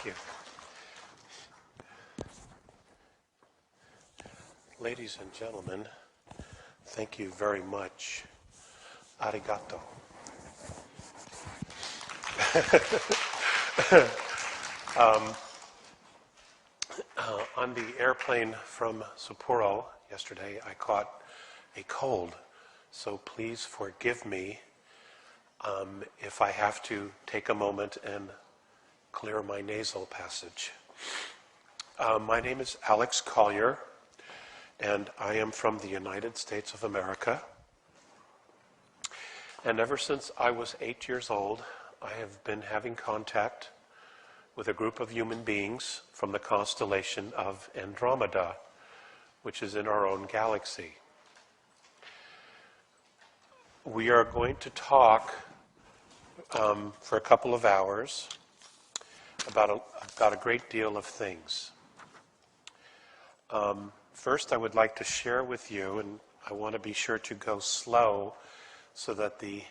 you. Ladies and gentlemen, thank you very much. Arigato. On the airplane from Sapporo yesterday, I caught a cold, so please forgive me if I have to take a moment and clear my nasal passage. My name is Alex Collier, and I am from the United States of America. And ever since I was 8 years old, I have been having contact with a group of human beings from the constellation of Andromeda, which is in our own galaxy. We are going to talk for a couple of hours about a great deal of things. First, I would like to share with you, and I want to be sure to go slow so that the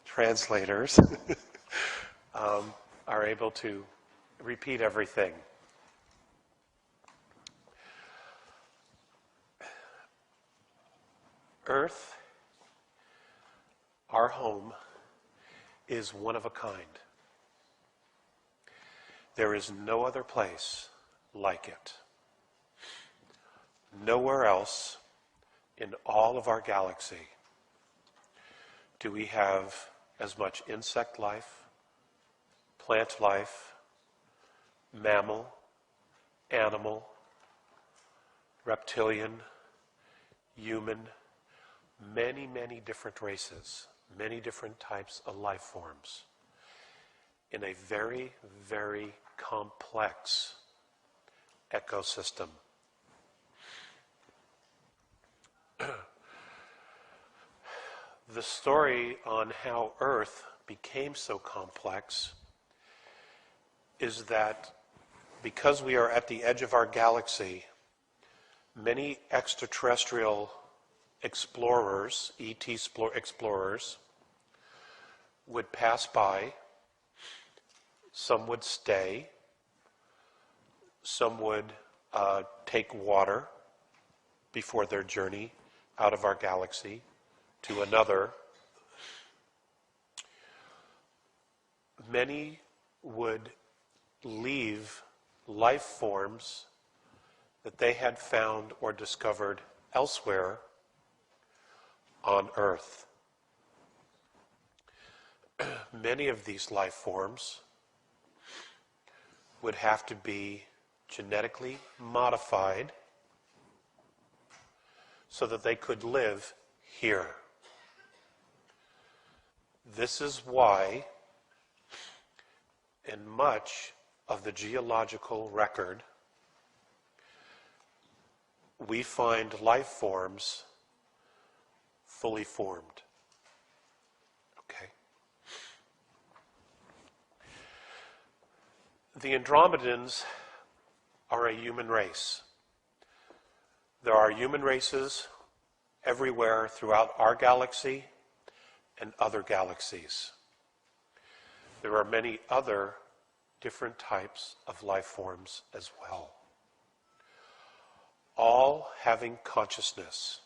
translators are able to repeat everything. Earth, our home, is one of a kind. There is no other place like it. Nowhere else in all of our galaxy do we have as much insect life, plant life, mammal, animal, reptilian, human, many, many different races, many different types of life forms in a very, very complex ecosystem. The story on how Earth became so complex is that because we are at the edge of our galaxy, many extraterrestrial explorers, ET explorers, would pass by. Some would stay. Some would take water before their journey out of our galaxy to another. Many would leave life forms that they had found or discovered elsewhere on Earth. Many of these life forms would have to be genetically modified so that they could live here. This is why in much of the geological record we find life forms fully formed. Okay. The Andromedans are a human race. There are human races everywhere throughout our galaxy and other galaxies. There are many other different types of life forms as well, all having consciousness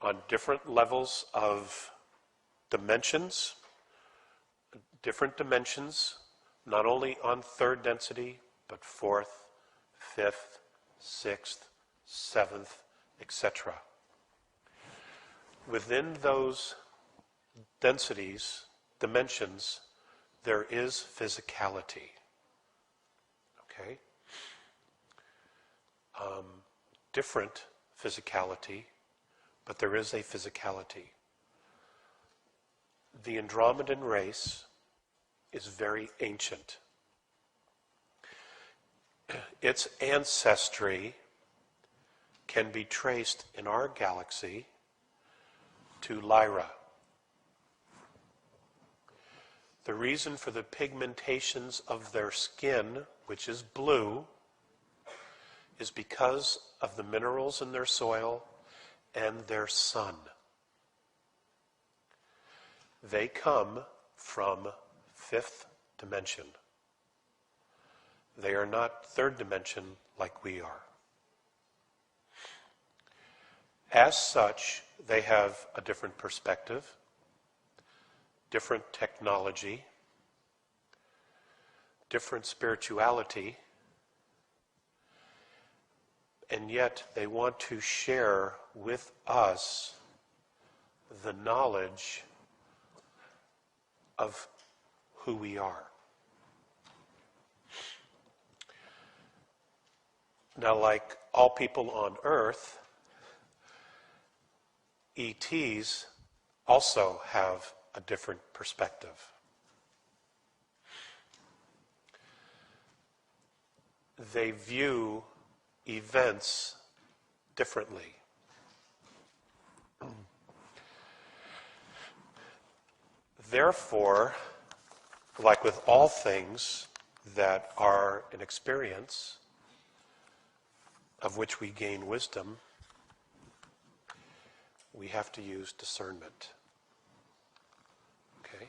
on different levels of dimensions, different dimensions, not only on third density, but fourth, fifth, sixth, seventh, etc. Within those densities, dimensions, there is physicality. Okay? Different physicality, but there is a physicality. The Andromedan race is very ancient. Its ancestry can be traced in our galaxy to Lyra. The reason for the pigmentations of their skin, which is blue, is because of the minerals in their soil and their sun. They come from fifth dimension. They are not third dimension like we are. As such, they have a different perspective, different technology, different spirituality, and yet they want to share with us the knowledge of who we are. Now, like all people on Earth, ETs also have a different perspective. They view events differently. Therefore, like with all things that are an experience of which we gain wisdom, we have to use discernment. Okay?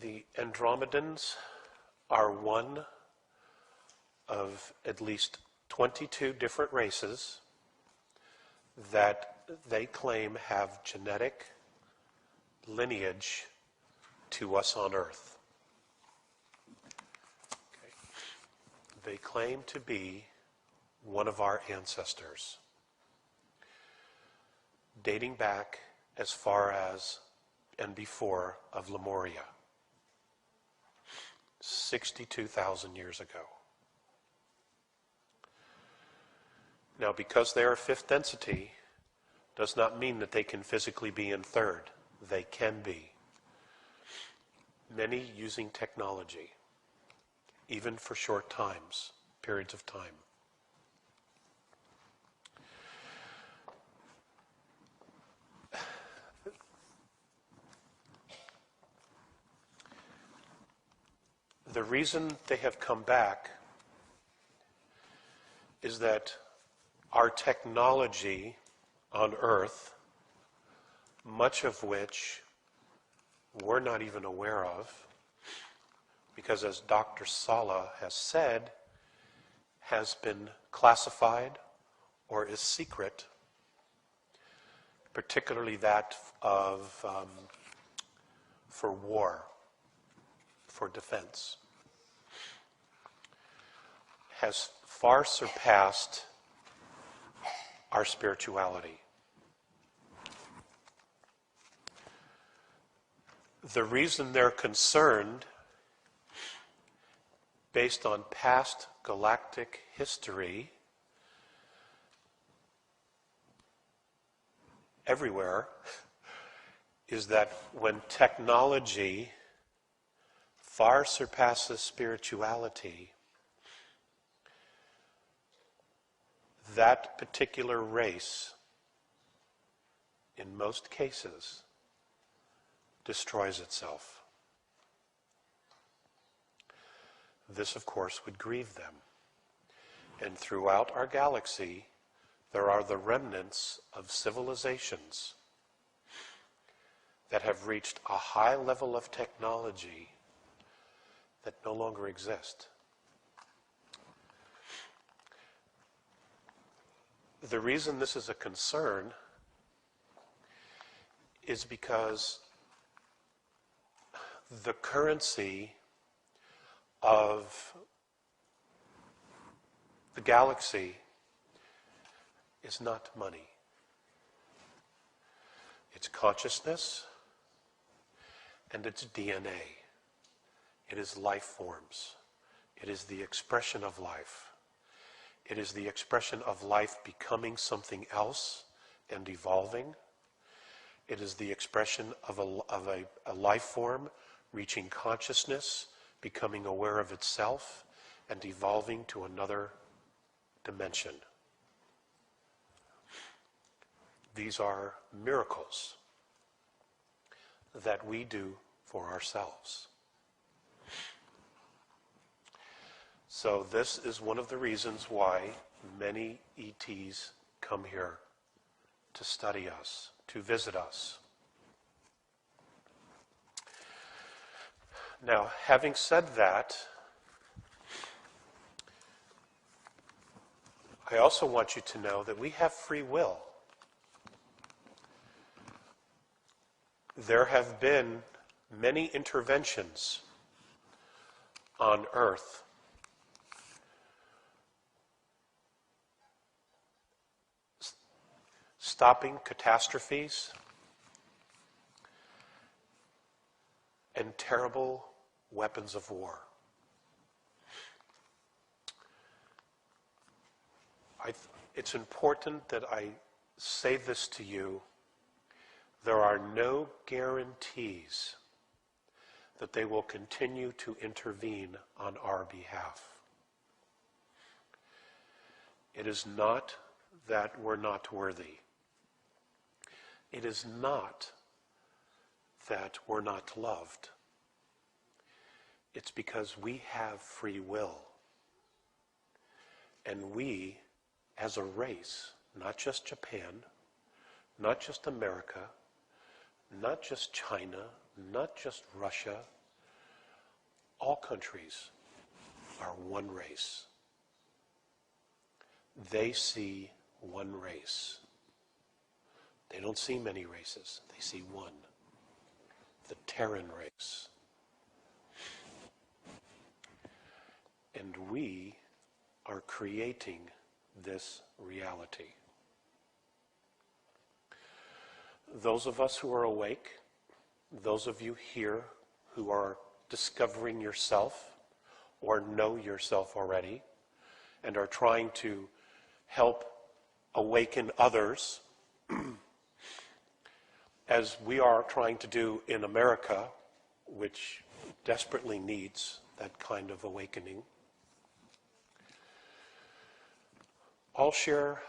The Andromedans are one of at least 22 different races that they claim have genetic lineage to us on Earth. Okay. They claim to be one of our ancestors, dating back as far as and before of Lemuria, 62,000 years ago. Now, because they are fifth density, does not mean that they can physically be in third. They can be. Many using technology, even for short times, periods of time. The reason they have come back is that our technology on Earth, much of which we're not even aware of, because as Dr. Sala has said, has been classified or is secret, particularly that of for war, for defense, has far surpassed our spirituality. The reason they're concerned, based on past galactic history, everywhere, is that when technology far surpasses spirituality, that particular race, in most cases, destroys itself. This, of course, would grieve them. And throughout our galaxy, there are the remnants of civilizations that have reached a high level of technology that no longer exist. The reason this is a concern is because the currency of the galaxy is not money. It's consciousness and it's DNA. It is life forms. It is the expression of life. It is the expression of life becoming something else and evolving. It is the expression of a life form reaching consciousness, becoming aware of itself, and evolving to another dimension. These are miracles that we do for ourselves. So this is one of the reasons why many ETs come here to study us, to visit us. Now, having said that, I also want you to know that we have free will. There have been many interventions on Earth stopping catastrophes and terrible weapons of war. It's important that I say this to you. There are no guarantees that they will continue to intervene on our behalf. It is not that we're not worthy. It is not that we're not loved. It's because we have free will. And we, as a race, not just Japan, not just America, not just China, not just Russia, all countries are one race. They see one race. They don't see many races. They see one. The Terran race. And we are creating this reality. Those of us who are awake, those of you here who are discovering yourself or know yourself already and are trying to help awaken others, as we are trying to do in America, which desperately needs that kind of awakening, all share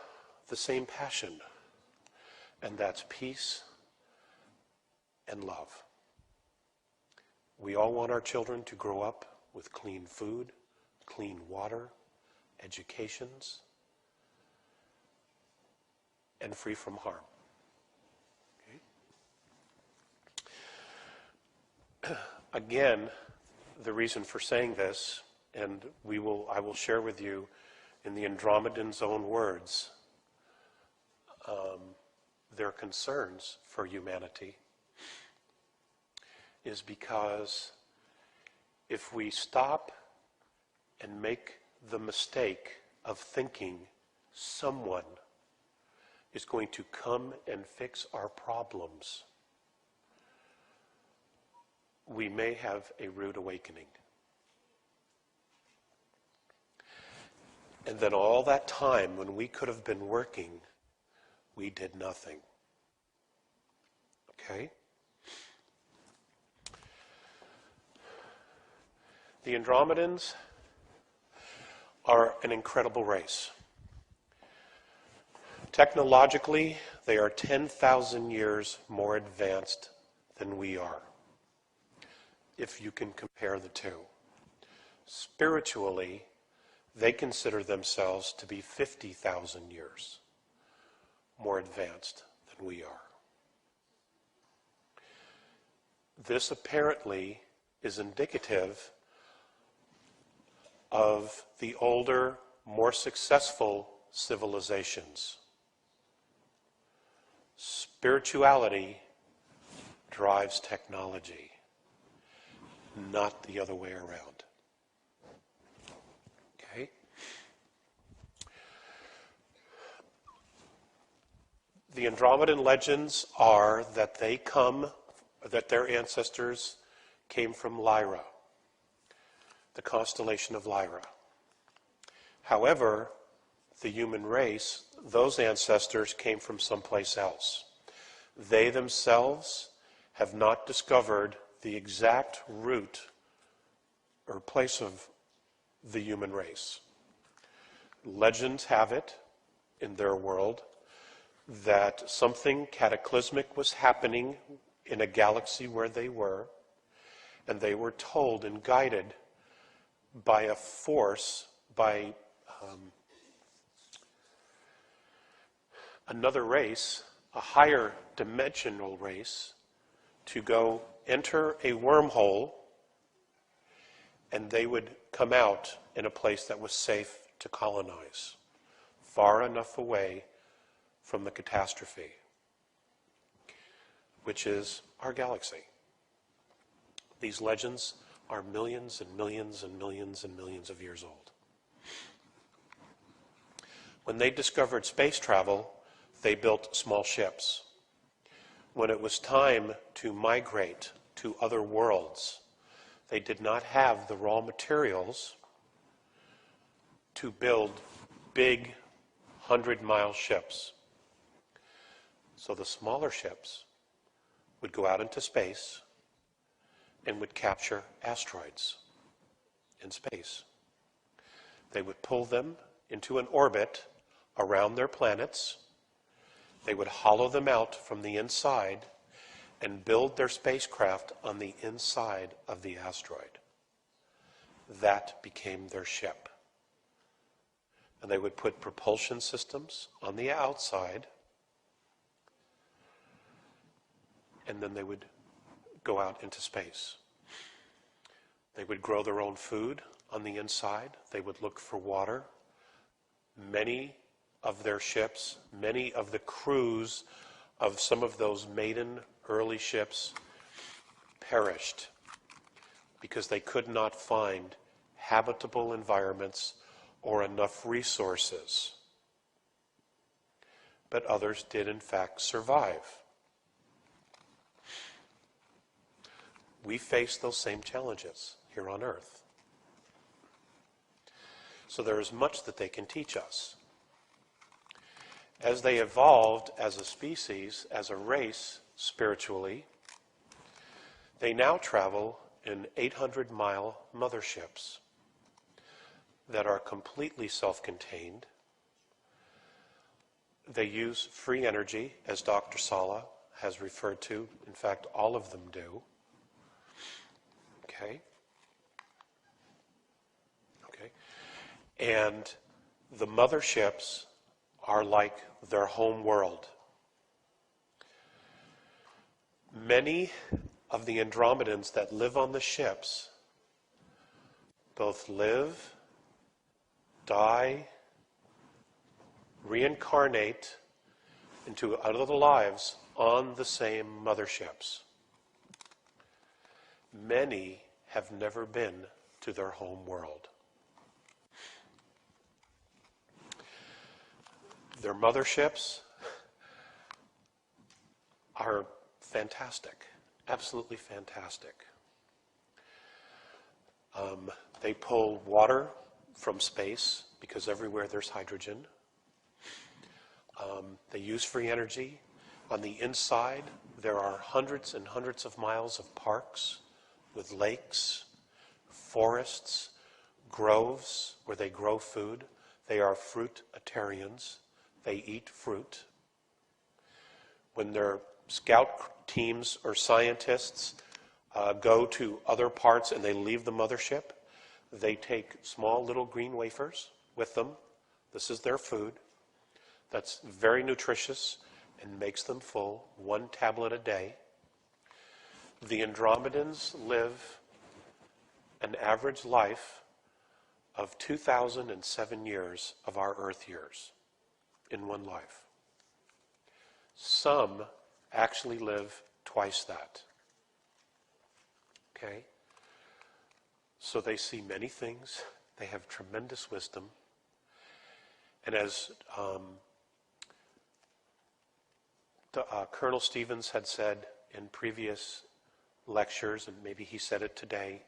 the same passion, and that's peace and love. We all want our children to grow up with clean food, clean water, educations, and free from harm. Okay? Again, the reason for saying this, and I will share with you in the Andromedans' own words, their concerns for humanity, is because if we stop and make the mistake of thinking someone is going to come and fix our problems, we may have a rude awakening. And then all that time when we could have been working, we did nothing. Okay? The Andromedans are an incredible race. Technologically, they are 10,000 years more advanced than we are, if you can compare the two. Spiritually, they consider themselves to be 50,000 years more advanced than we are. This apparently is indicative of the older, more successful civilizations. Spirituality drives technology, not the other way around. Okay? The Andromedan legends are that their ancestors came from Lyra, the constellation of Lyra. However, the human race, those ancestors came from someplace else. They themselves have not discovered the exact root or place of the human race. Legends have it in their world that something cataclysmic was happening in a galaxy where they were, and they were told and guided by a force, by another race, a higher dimensional race, to go enter a wormhole and they would come out in a place that was safe to colonize, far enough away from the catastrophe, which is our galaxy. These legends are millions and millions and millions and millions of years old. When they discovered space travel, they built small ships. When it was time to migrate to other worlds, they did not have the raw materials to build big 100-mile ships. So the smaller ships would go out into space and would capture asteroids in space. They would pull them into an orbit around their planets. They would hollow them out from the inside and build their spacecraft on the inside of the asteroid. That became their ship. And they would put propulsion systems on the outside, and then they would go out into space. They would grow their own food on the inside. They would look for water. Many of their ships, many of the crews of some of those maiden early ships perished because they could not find habitable environments or enough resources. But others did in fact survive. We face those same challenges here on Earth. So there is much that they can teach us. As they evolved as a species, as a race, spiritually, they now travel in 800-mile motherships that are completely self-contained. They use free energy, as Dr. Sala has referred to. In fact, all of them do. Okay? Okay. And the motherships are like their home world. Many of the Andromedans that live on the ships both live, die, reincarnate into other lives on the same motherships. Many have never been to their home world. Their motherships are fantastic, absolutely fantastic. They pull water from space because everywhere there's hydrogen. They use free energy. On the inside, there are hundreds and hundreds of miles of parks with lakes, forests, groves where they grow food. They are fruitarians. They eat fruit. When their scout teams or scientists go to other parts and they leave the mothership, they take small little green wafers with them. This is their food. That's very nutritious and makes them full, 1 tablet a day. The Andromedans live an average life of 2,007 years of our Earth years in one life. Some actually live twice that. Okay? So they see many things. They have tremendous wisdom. And as Colonel Stevens had said in previous lectures, and maybe he said it today,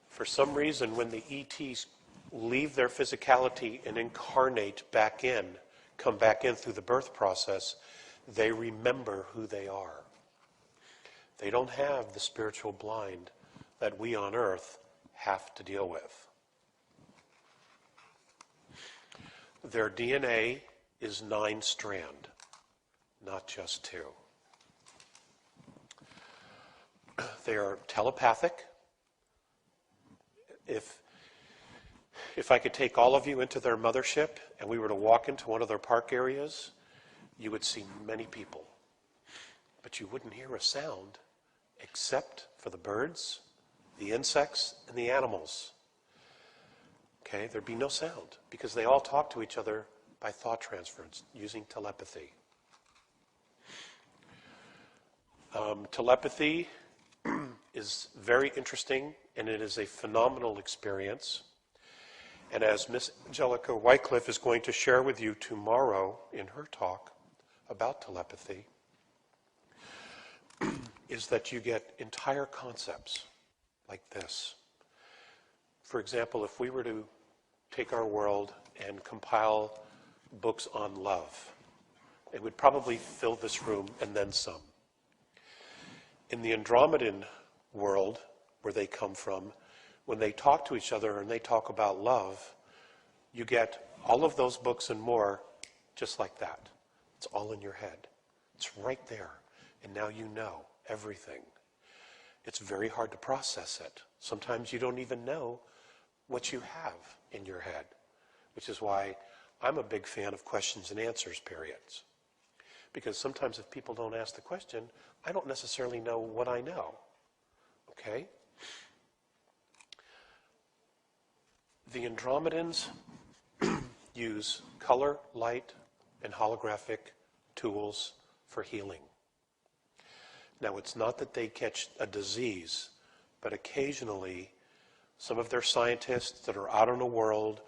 for some reason when the ETs leave their physicality and incarnate back in, come back in through the birth process, they remember who they are. They don't have the spiritual blind that we on Earth have to deal with. Their DNA is 9-strand, not just 2. They are telepathic. If I could take all of you into their mothership and we were to walk into one of their park areas, you would see many people. But you wouldn't hear a sound except for the birds the insects and the animals. Okay, there'd be no sound because they all talk to each other by thought transference using telepathy. Telepathy is very interesting, and it is a phenomenal experience. And as Miss Angelica Wycliffe is going to share with you tomorrow in her talk about telepathy, is that you get entire concepts like this. For example, if we were to take our world and compile books on love, it would probably fill this room and then some. In the Andromedan world, where they come from, when they talk to each other and they talk about love, you get all of those books and more just like that. It's all in your head. It's right there. And now you know everything. It's very hard to process it. Sometimes you don't even know what you have in your head, which is why I'm a big fan of questions and answers periods. Because sometimes if people don't ask the question, I don't necessarily know what I know. Okay? The Andromedans use color, light, and holographic tools for healing. Now, it's not that they catch a disease, but occasionally some of their scientists that are out in the world,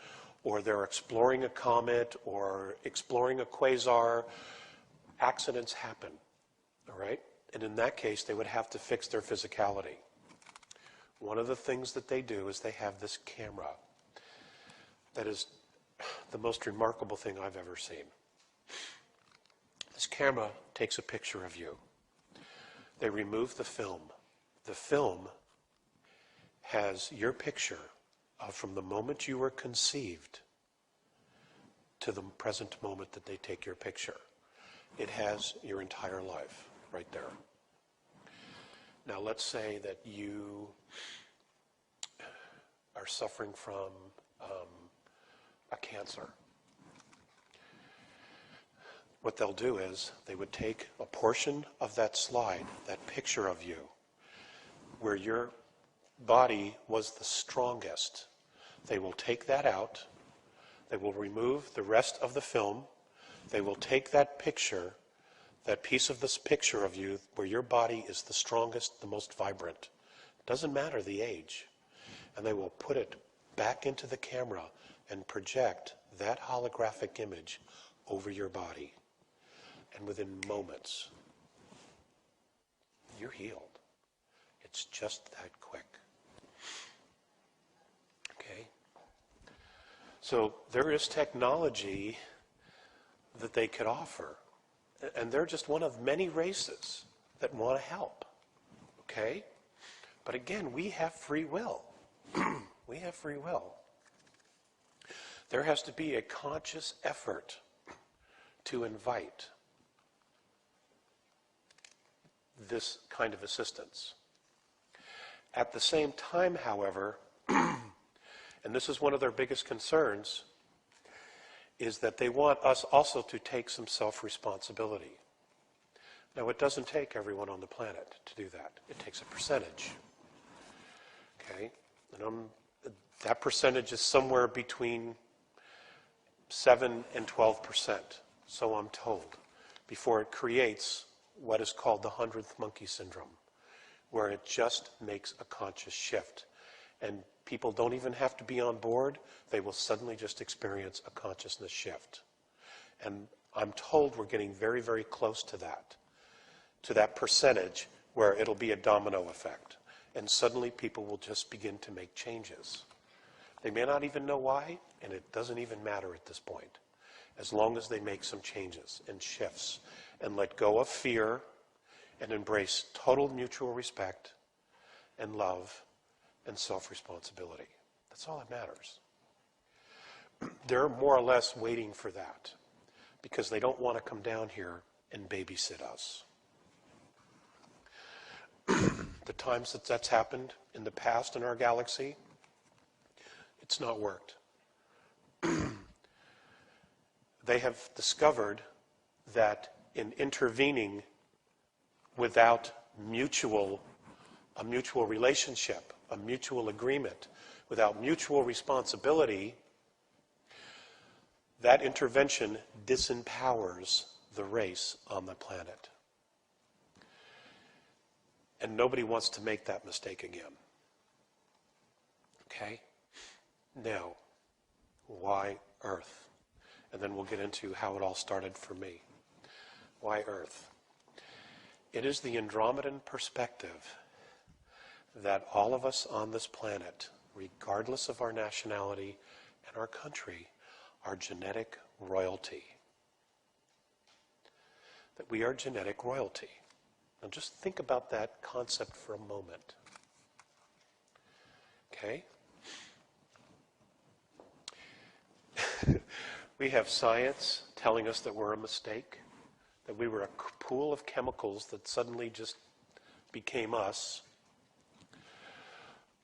or they're exploring a comet or exploring a quasar, accidents happen, all right? And in that case, they would have to fix their physicality. One of the things that they do is they have this camera that is the most remarkable thing I've ever seen. This camera takes a picture of you. They remove the film. The film has your picture from the moment you were conceived to the present moment that they take your picture. It has your entire life right there. Now let's say that you are suffering from a cancer. What they'll do is they would take a portion of that slide, that picture of you, where your body was the strongest. They will take that out. They will remove the rest of the film. They will take that picture, that piece of this picture of you where your body is the strongest, the most vibrant. Doesn't matter the age. And they will put it back into the camera and project that holographic image over your body. And within moments, you're healed. It's just that quick. Okay? So there is technology that they could offer. And they're just one of many races that want to help. Okay? But again, we have free will. We have free will. There has to be a conscious effort to invite this kind of assistance. At the same time, however, and this is one of their biggest concerns, is that they want us also to take some self-responsibility. Now, it doesn't take everyone on the planet to do that. It takes a percentage. Okay? And that percentage is somewhere between 7 and 12%, so I'm told, before it creates what is called the 100th monkey syndrome, where it just makes a conscious shift. And people don't even have to be on board. They will suddenly just experience a consciousness shift. And I'm told we're getting very, very close to that percentage where it'll be a domino effect. And suddenly people will just begin to make changes. They may not even know why, and it doesn't even matter at this point, as long as they make some changes and shifts and let go of fear and embrace total mutual respect and love and self-responsibility. That's all that matters. They're more or less waiting for that because they don't want to come down here and babysit us. The times that that's happened in the past in our galaxy, it's not worked. They have discovered that in intervening without a mutual relationship a mutual agreement, without mutual responsibility, that intervention disempowers the race on the planet. And nobody wants to make that mistake again. Okay? Now, why Earth? And then we'll get into how it all started for me. Why Earth? It is the Andromedan perspective that all of us on this planet, regardless of our nationality and our country, are genetic royalty. That we are genetic royalty. Now just think about that concept for a moment. Okay? We have science telling us that we're a mistake, that we were a pool of chemicals that suddenly just became us.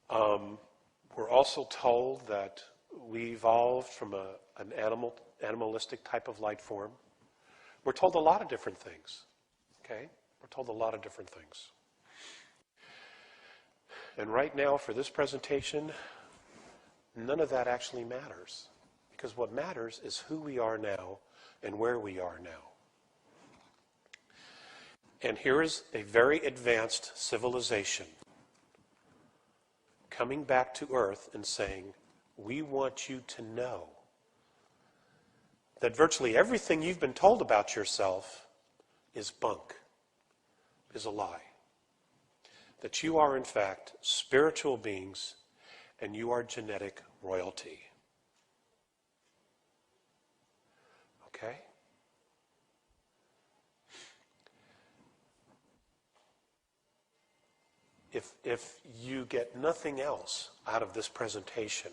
We're also told that we evolved from an animalistic type of life form. We're told a lot of different things. Okay? We're told a lot of different things. And right now, for this presentation, none of that actually matters. Because what matters is who we are now and where we are now. And here is a very advanced civilization coming back to Earth and saying, we want you to know that virtually everything you've been told about yourself is bunk, is a lie. That you are, in fact, spiritual beings and you are genetic royalty. Okay? If you get nothing else out of this presentation,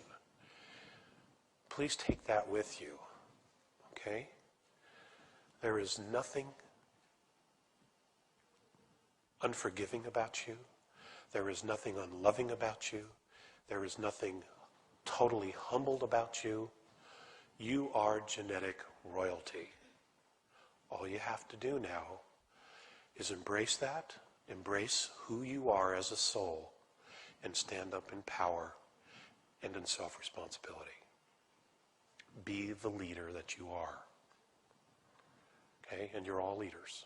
please take that with you. Okay? There is nothing unforgiving about you. There is nothing unloving about you. There is nothing totally humbled about you. You are genetic royalty. All you have to do now is embrace that, embrace who you are as a soul, and stand up in power and in self-responsibility. Be the leader that you are. Okay? And you're all leaders.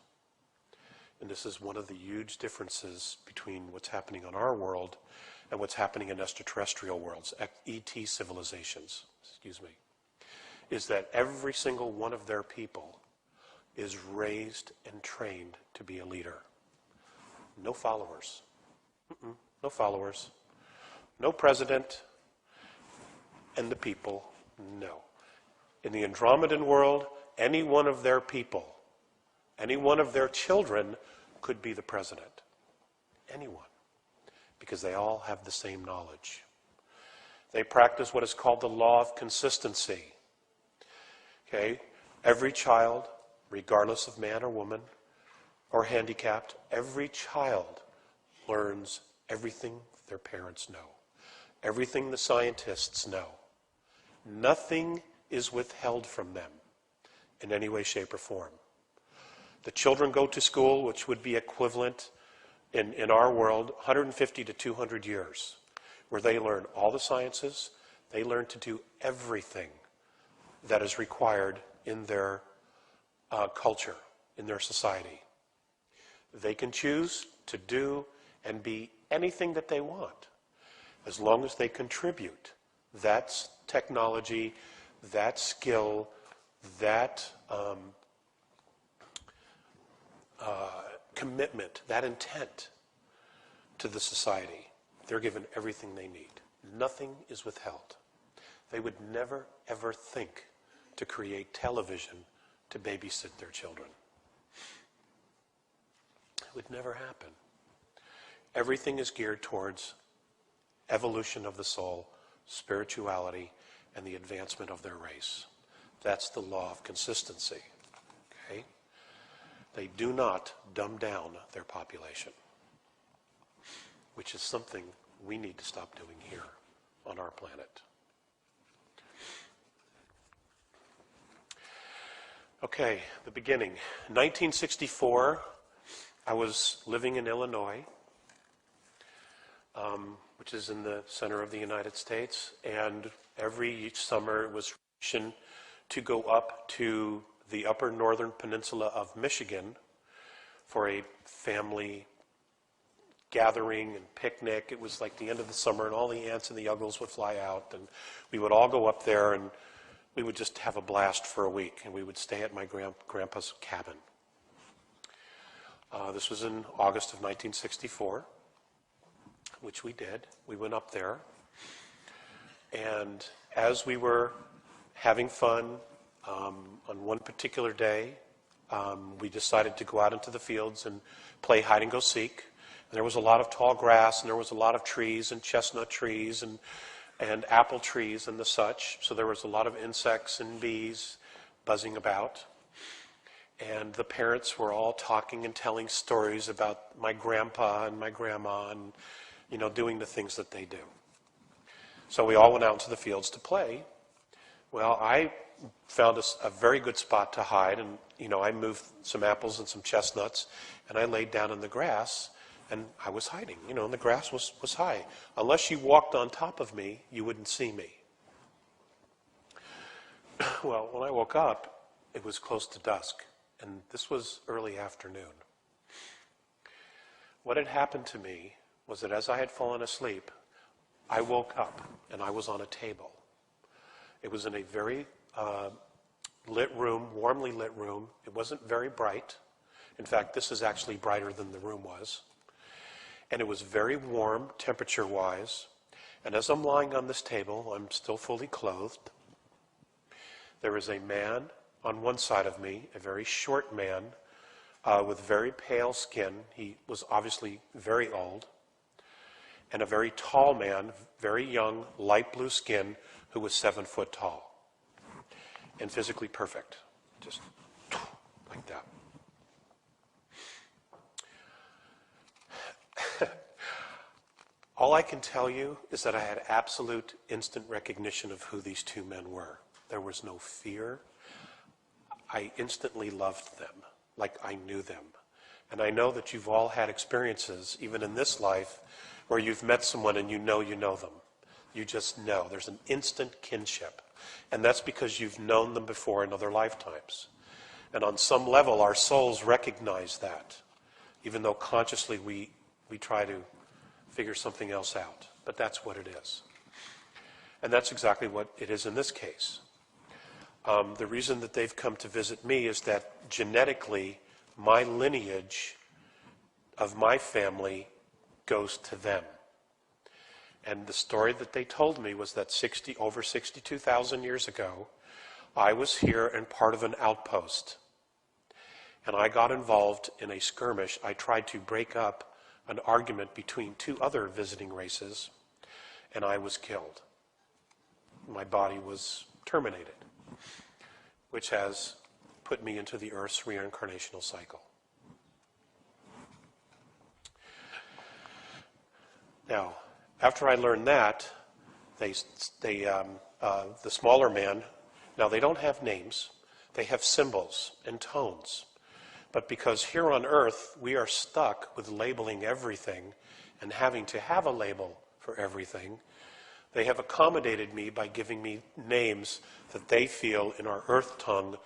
And this is one of the huge differences between what's happening on our world and what's happening in extraterrestrial worlds, ET civilizations, is that every single one of their people is raised and trained to be a leader. No followers. No followers. No president and the people, no. In the Andromedan world, any one of their people, any one of their children could be the president. Anyone. Because they all have the same knowledge. They practice what is called the law of consistency. Okay? Every child, regardless of man or woman, or handicapped, every child learns everything their parents know. Everything the scientists know. Nothing is withheld from them in any way, shape, or form. The children go to school, which would be equivalent in our world, 150 to 200 years, where they learn all the sciences, they learn to do everything that is required in their culture, in their society. They can choose to do and be anything that they want, as long as they contribute that technology, that skill, that commitment, that intent to the society. They're given everything they need. Nothing is withheld. They would never, ever think to create television to babysit their children. It would never happen. Everything is geared towards evolution of the soul, spirituality, and the advancement of their race. That's the law of consistency. Okay? They do not dumb down their population, which is something we need to stop doing here on our planet. Okay, the beginning. 1964, I was living in Illinois which is in the center of the United States. And each summer it was tradition to go up to the upper northern peninsula of Michigan for a family gathering and picnic. It was like the end of the summer, and all the aunts and the uncles would fly out, and we would all go up there, and we would just have a blast for a week, and we would stay at my grandpa's cabin. This was in August of 1964, which we did. We went up there, and as we were having fun, on one particular day, we decided to go out into the fields and play hide and go seek. And there was a lot of tall grass, and there was a lot of trees and chestnut trees and apple trees and the such. So there was a lot of insects and bees buzzing about. And the parents were all talking and telling stories about my grandpa and my grandma and, you know, doing the things that they do. So we all went out into the fields to play. Well, I found a very good spot to hide, and, you know, I moved some apples and some chestnuts, and I laid down in the grass, and I was hiding. You know, and the grass was high. Unless you walked on top of me, you wouldn't see me. Well, when I woke up, it was close to dusk, and this was early afternoon. What had happened to me was that as I had fallen asleep, I woke up, and I was on a table. It was in a very lit room, warmly lit room. It wasn't very bright. In fact, this is actually brighter than the room was. And it was very warm, temperature-wise. And as I'm lying on this table, I'm still fully clothed. There is a man on one side of me, a very short man with very pale skin. He was obviously very old. And a very tall man, very young, light blue skin, who was 7 foot tall and physically perfect, just like that. All I can tell you is that I had absolute instant recognition of who these two men were. There was no fear. I instantly loved them, like I knew them. And I know that you've all had experiences, even in this life, where you've met someone and you know them. You just know. There's an instant kinship. And that's because you've known them before in other lifetimes. And on some level, our souls recognize that, even though consciously we try to figure something else out. But that's what it is. And that's exactly what it is in this case. The reason that they've come to visit me is that genetically, my lineage of my family goes to them. And the story that they told me was that over 62,000 years ago, I was here and part of an outpost. And I got involved in a skirmish. I tried to break up an argument between two other visiting races, and I was killed. My body was terminated, which has put me into the Earth's reincarnational cycle. Now, after I learned that, the smaller man, now they don't have names, they have symbols and tones. But because here on Earth, we are stuck with labeling everything and having to have a label for everything, they have accommodated me by giving me names that they feel in our Earth tongue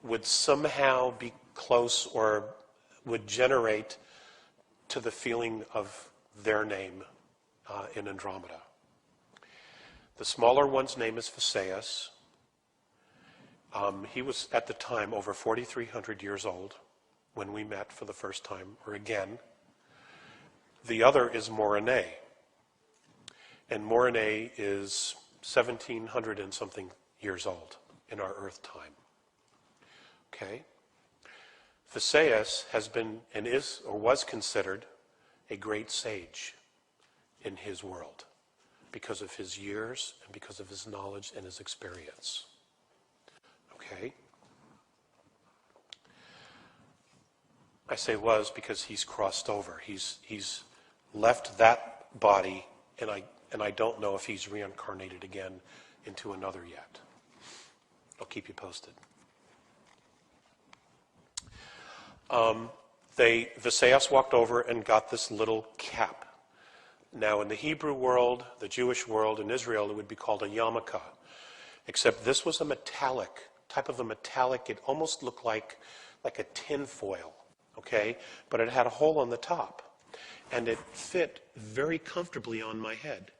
would somehow be close or would generate to the feeling of their name in Andromeda. The smaller one's name is Visayas. He was at the time over 4,300 years old when we met for the first time, or again. The other is Morane. And Morane is 1,700 and something years old in our Earth time. Okay? Visayas has been and is or was considered a great sage in his world because of his years and because of his knowledge and his experience. Okay? I say was because he's crossed over. He's left that body, and I don't know if he's reincarnated again into another yet. I'll keep you posted. Visayas walked over and got this little cap Now in the Hebrew world, the Jewish world, in Israel, it would be called a yarmulke. Except this was a metallic, type of a metallic, it almost looked like a tin foil, okay? But it had a hole on the top. And it fit very comfortably on my head.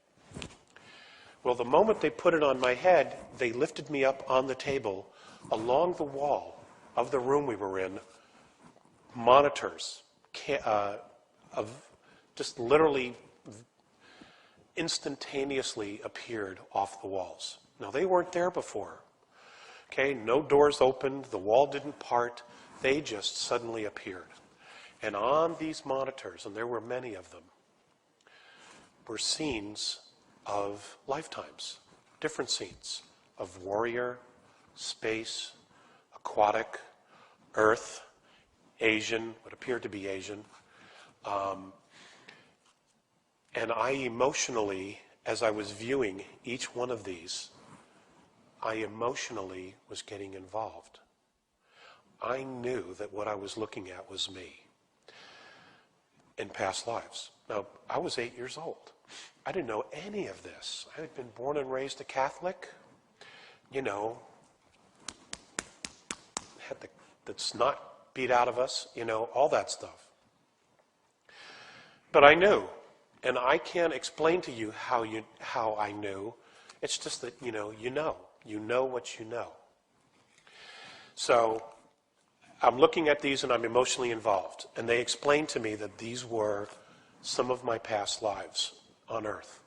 Well, the moment they put it on my head, they lifted me up on the table along the wall of the room we were in, monitors of just literally instantaneously appeared off the walls. Now, they weren't there before. Okay, no doors opened, the wall didn't part, they just suddenly appeared. And on these monitors, and there were many of them, were scenes of lifetimes, different scenes of warrior, space, aquatic, earth, Asian, what appeared to be Asian. And I emotionally, as I was viewing each one of these, I emotionally was getting involved. I knew that what I was looking at was me in past lives. Now, I was 8 years old. I didn't know any of this. I had been born and raised a Catholic, you know, had the snot beat out of us, you know, all that stuff. But I knew, and I can't explain to you how I knew. It's just that, you know what you know. So I'm looking at these and I'm emotionally involved. And they explained to me that these were some of my past lives on earth.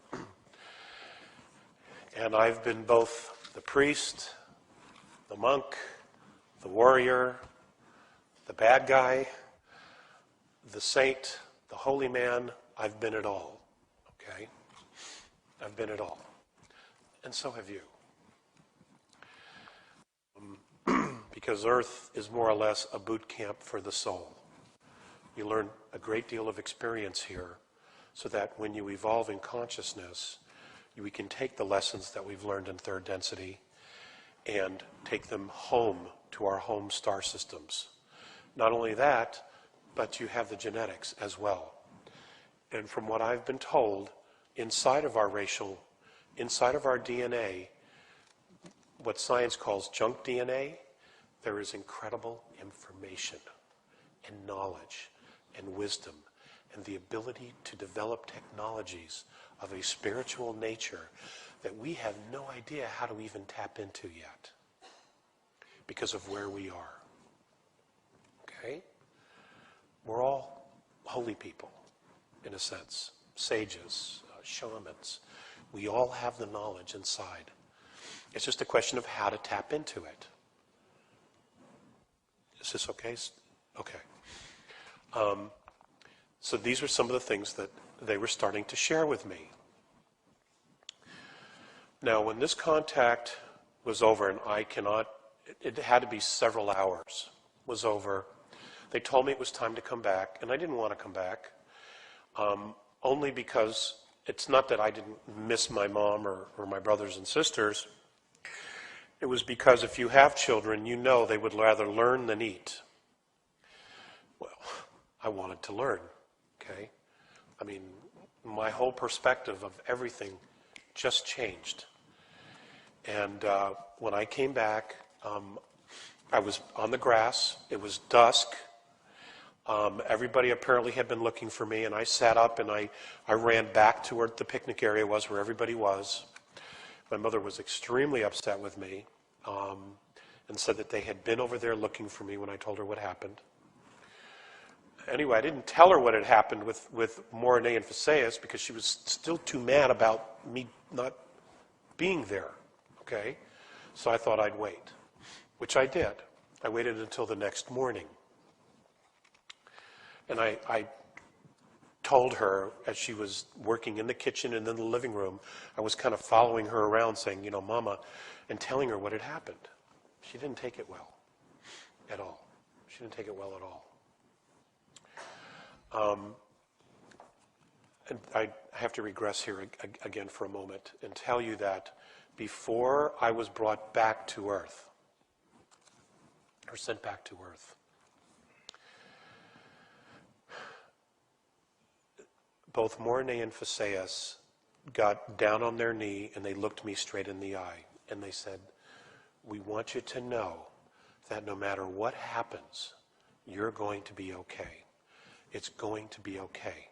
And I've been both the priest, the monk, the warrior, the bad guy, the saint, the holy man. I've been it all, okay? I've been it all. And so have you. Because Earth is more or less a boot camp for the soul. You learn a great deal of experience here so that when you evolve in consciousness, we can take the lessons that we've learned in third density and take them home to our home star systems. Not only that, but you have the genetics as well. And from what I've been told, inside of our DNA, what science calls junk DNA, there is incredible information and knowledge and wisdom and the ability to develop technologies of a spiritual nature that we have no idea how to even tap into yet because of where we are. Okay? We're all holy people, in a sense, sages, shamans. We all have the knowledge inside. It's just a question of how to tap into it. Is this okay? Okay. So these were some of the things that they were starting to share with me. Now, when this contact was over, and it had to be several hours, was over, they told me it was time to come back, and I didn't want to come back, only because it's not that I didn't miss my mom or my brothers and sisters. It was because if you have children, you know they would rather learn than eat. Well, I wanted to learn, okay? I mean, my whole perspective of everything just changed. And when I came back, I was on the grass. It was dusk. Everybody apparently had been looking for me, and I sat up and I ran back to where the picnic area was, where everybody was. My mother was extremely upset with me and said that they had been over there looking for me when I told her what happened. Anyway, I didn't tell her what had happened with Morine and Phaseus because she was still too mad about me not being there, okay? So I thought I'd wait, which I did. I waited until the next morning. And I told her, as she was working in the kitchen and in the living room, I was kind of following her around saying, you know, Mama, and telling her what had happened. She didn't take it well at all. She didn't take it well at all. And I have to regress here again for a moment and tell you that before I was brought back to Earth, or sent back to Earth, both Mornay and Phaseus got down on their knee and they looked me straight in the eye and they said, we want you to know that no matter what happens, you're going to be okay. It's going to be okay.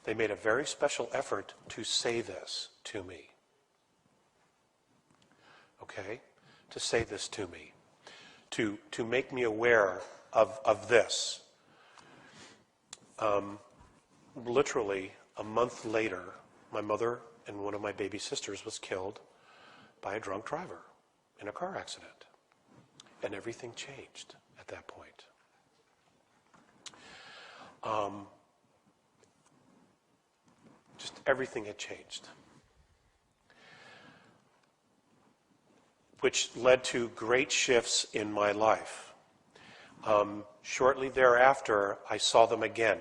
They made a very special effort to say this to me. Okay? To say this to me. To make me aware of this. Literally, a month later, my mother and one of my baby sisters was killed by a drunk driver in a car accident. And everything changed at that point. Just everything had changed. Which led to great shifts in my life. Shortly thereafter, I saw them again.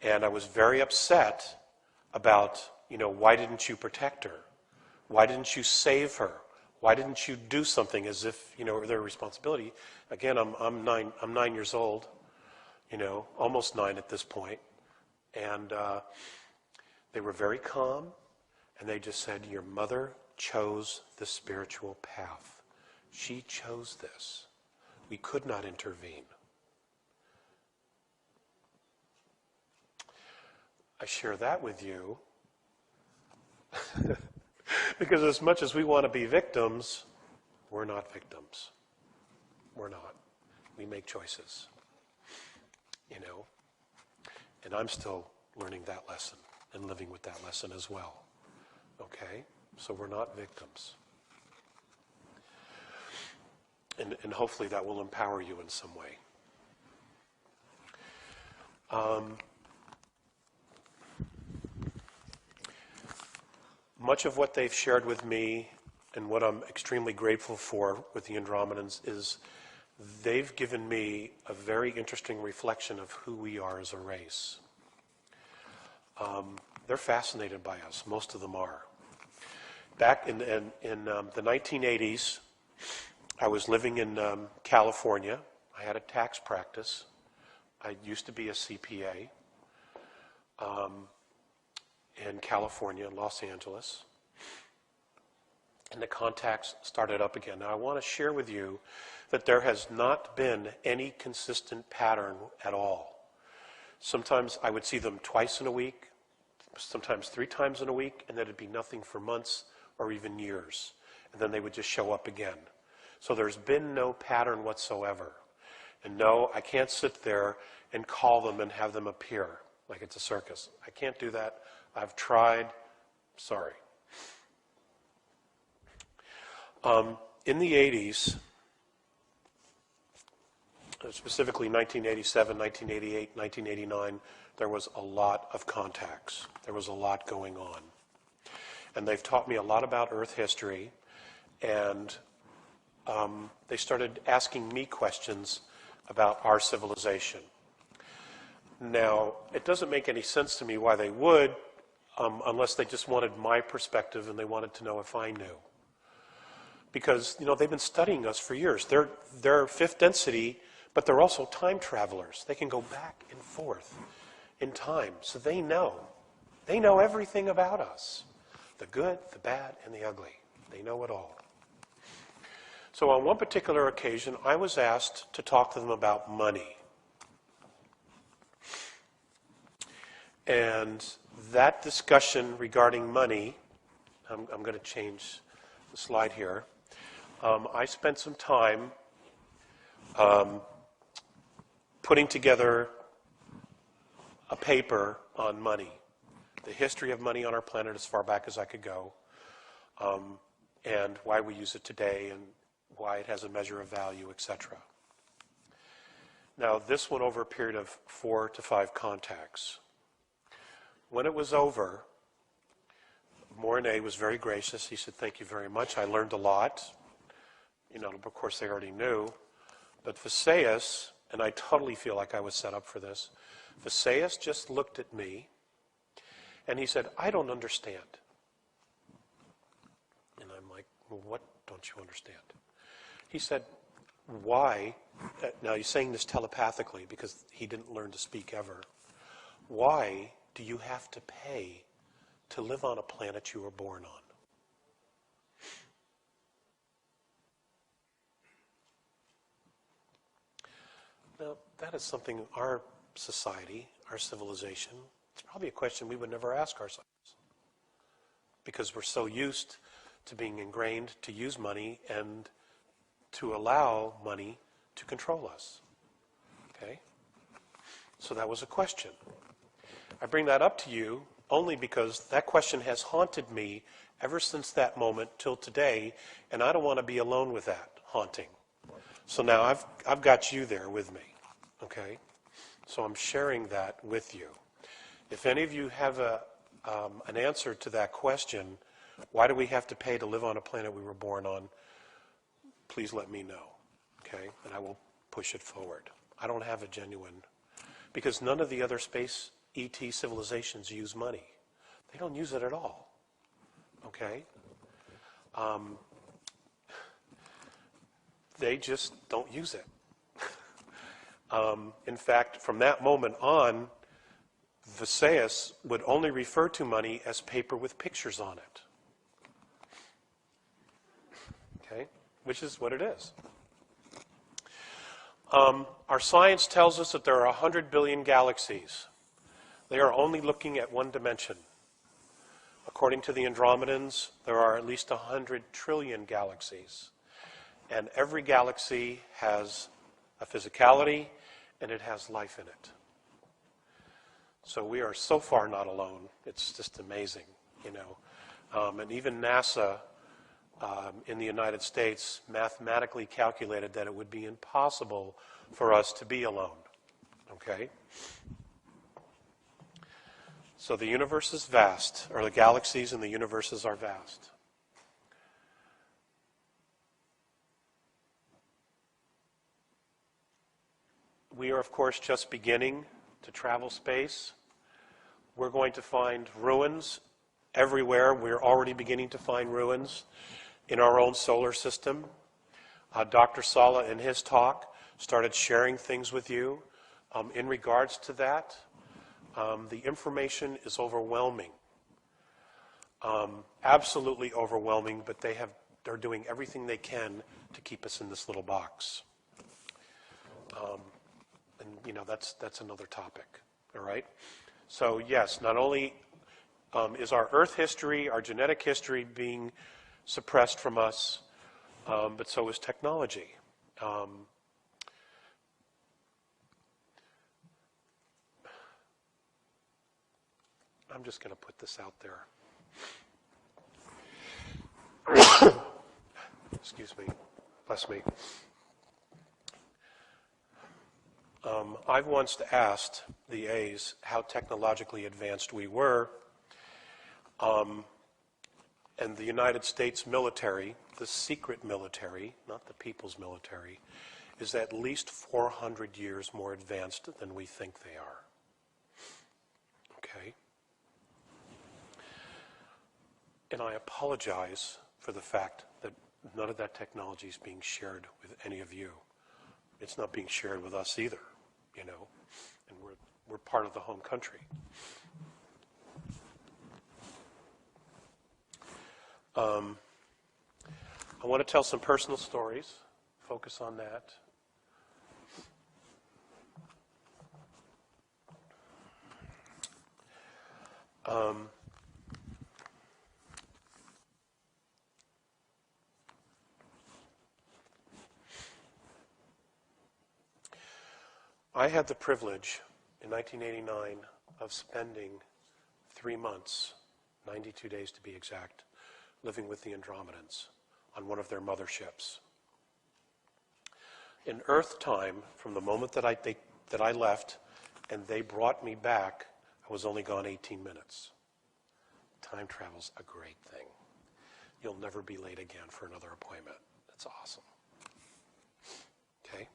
And I was very upset about, why didn't you protect her? Why didn't you save her? Why didn't you do something as if, their responsibility? Again, I'm 9 years old, almost 9 at this point. And they were very calm, and they just said, your mother chose the spiritual path. She chose this. We could not intervene. I share that with you because as much as we want to be victims, we're not victims. We're not. We make choices. And I'm still learning that lesson and living with that lesson as well. Okay? So we're not victims. And hopefully that will empower you in some way. Much of what they've shared with me and what I'm extremely grateful for with the Andromedans is they've given me a very interesting reflection of who we are as a race. They're fascinated by us. Most of them are. Back in the 1980s, I was living in California. I had a tax practice. I used to be a CPA in California, in Los Angeles. And the contacts started up again. Now, I want to share with you that there has not been any consistent pattern at all. Sometimes I would see them twice in a week, sometimes 3 times in a week, and then it'd be nothing for months or even years. And then they would just show up again. So there's been no pattern whatsoever. And no, I can't sit there and call them and have them appear like it's a circus. I can't do that. I've tried. Sorry. In the 80s, specifically 1987, 1988, 1989, there was a lot of contacts. There was a lot going on. And they've taught me a lot about Earth history, and they started asking me questions about our civilization. Now, it doesn't make any sense to me why they would, unless they just wanted my perspective and they wanted to know if I knew. Because, they've been studying us for years. They're fifth density, but they're also time travelers. They can go back and forth in time. So they know. They know everything about us. The good, the bad, and the ugly. They know it all. So on one particular occasion, I was asked to talk to them about money. And that discussion regarding money, I'm going to change the slide here. I spent some time putting together a paper on money, the history of money on our planet as far back as I could go, and why we use it today and why it has a measure of value, etc. Now, this went over a period of 4 to 5 contacts. When it was over, Mornay was very gracious. He said, "Thank you very much. I learned a lot." Of course, they already knew. But Phaseus, and I totally feel like I was set up for this, Phaseus just looked at me, and he said, "I don't understand." And I'm like, "Well, what don't you understand?" He said, "Why," now he's saying this telepathically because he didn't learn to speak ever, why do you have to pay to live on a planet you were born on? Now, that is something our society, our civilization, it's probably a question we would never ask ourselves, because we're so used to being ingrained to use money and to allow money to control us. Okay? So that was a question. I bring that up to you only because that question has haunted me ever since that moment till today, and I don't want to be alone with that haunting. So now I've got you there with me, okay? So I'm sharing that with you. If any of you have an answer to that question, why do we have to pay to live on a planet we were born on, please let me know, okay? And I will push it forward. I don't have a genuine, because none of the other space ET civilizations use money. They don't use it at all, okay? They just don't use it. In fact, from that moment on, Visayas would only refer to money as paper with pictures on it. Okay? Which is what it is. Our science tells us that there are 100 billion galaxies. They are only looking at one dimension. According to the Andromedans, there are at least 100 trillion galaxies. And every galaxy has a physicality, and it has life in it. So we are so far not alone. It's just amazing, you know. And even NASA in the United States mathematically calculated that it would be impossible for us to be alone, okay? So the universe is vast, or the galaxies and the universes are vast. We are, of course, just beginning to travel space. We're going to find ruins everywhere. We're already beginning to find ruins in our own solar system. Dr. Sala, in his talk, started sharing things with you in regards to that. The information is overwhelming, absolutely overwhelming, but they're doing everything they can to keep us in this little box. And, you know, that's another topic, all right? So, yes, not only is our Earth history, our genetic history being suppressed from us, but so is technology. I'm just going to put this out there. Excuse me. Bless me. I've once asked the A's how technologically advanced we were, and the United States military, the secret military, not the people's military, is at least 400 years more advanced than we think they are. Okay? And I apologize for the fact that none of that technology is being shared with any of you. It's not being shared with us either, you know, and we're part of the home country. I want to tell some personal stories, focus on that. I had the privilege in 1989 of spending 3 months, 92 days to be exact, living with the Andromedans on one of their motherships. In Earth time, from the moment that I left and they brought me back, I was only gone 18 minutes. Time travel's a great thing. You'll never be late again for another appointment. That's awesome. Okay?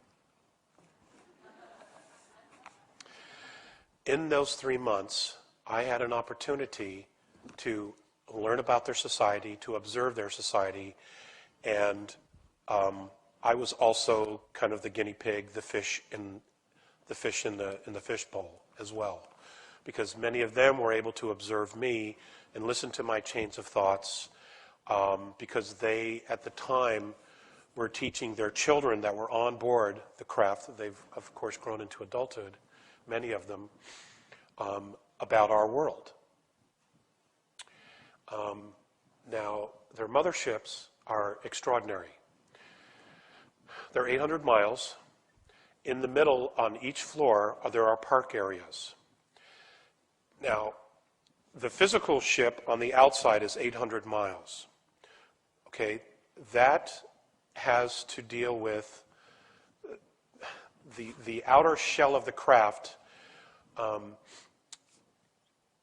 In those 3 months, I had an opportunity to learn about their society, to observe their society, and I was also kind of the guinea pig, the fish in the fish bowl as well. because many of them were able to observe me and listen to my chains of thoughts, because they, at the time, were teaching their children that were on board the craft. They've, of course, grown into adulthood, many of them, about our world. Now, their motherships are extraordinary. They're 800 miles. In the middle, on each floor, there are park areas. Now, the physical ship on the outside is 800 miles. Okay, that has to deal with the outer shell of the craft,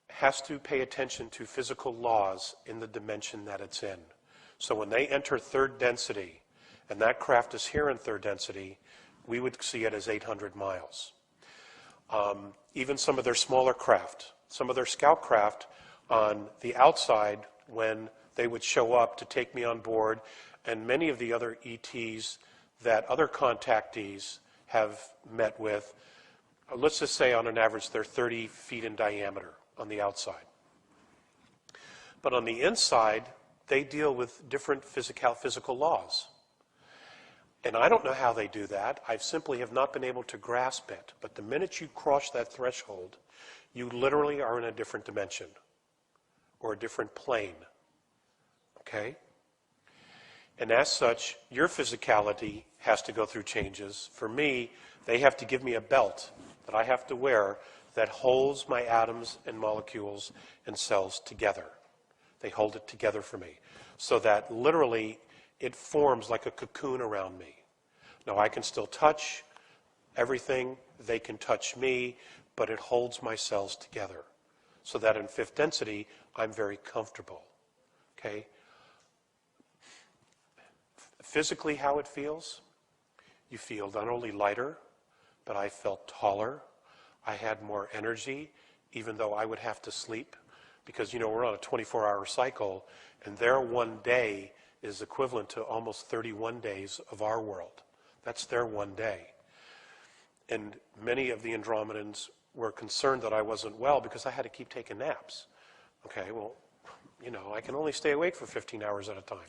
has to pay attention to physical laws in the dimension that it's in. So when they enter third density, and that craft is here in third density, we would see it as 800 miles. Even some of their smaller craft, some of their scout craft on the outside, when they would show up to take me on board, and many of the other ETs that other contactees have met with, let's just say on an average they're 30 feet in diameter on the outside. But on the inside, they deal with different physical laws. And I don't know how they do that. I simply have not been able to grasp it. But the minute you cross that threshold, you literally are in a different dimension or a different plane. Okay? And as such, your physicality has to go through changes. For me, they have to give me a belt that I have to wear that holds my atoms and molecules and cells together. They hold it together for me, so that literally it forms like a cocoon around me. Now, I can still touch everything, they can touch me, but it holds my cells together, so that in fifth density, I'm very comfortable. Okay? Physically, how it feels? You feel not only lighter, but I felt taller. I had more energy, even though I would have to sleep, because, you know, we're on a 24-hour cycle, and their one day is equivalent to almost 31 days of our world. That's their one day. And many of the Andromedans were concerned that I wasn't well because I had to keep taking naps. Okay, well, you know, I can only stay awake for 15 hours at a time.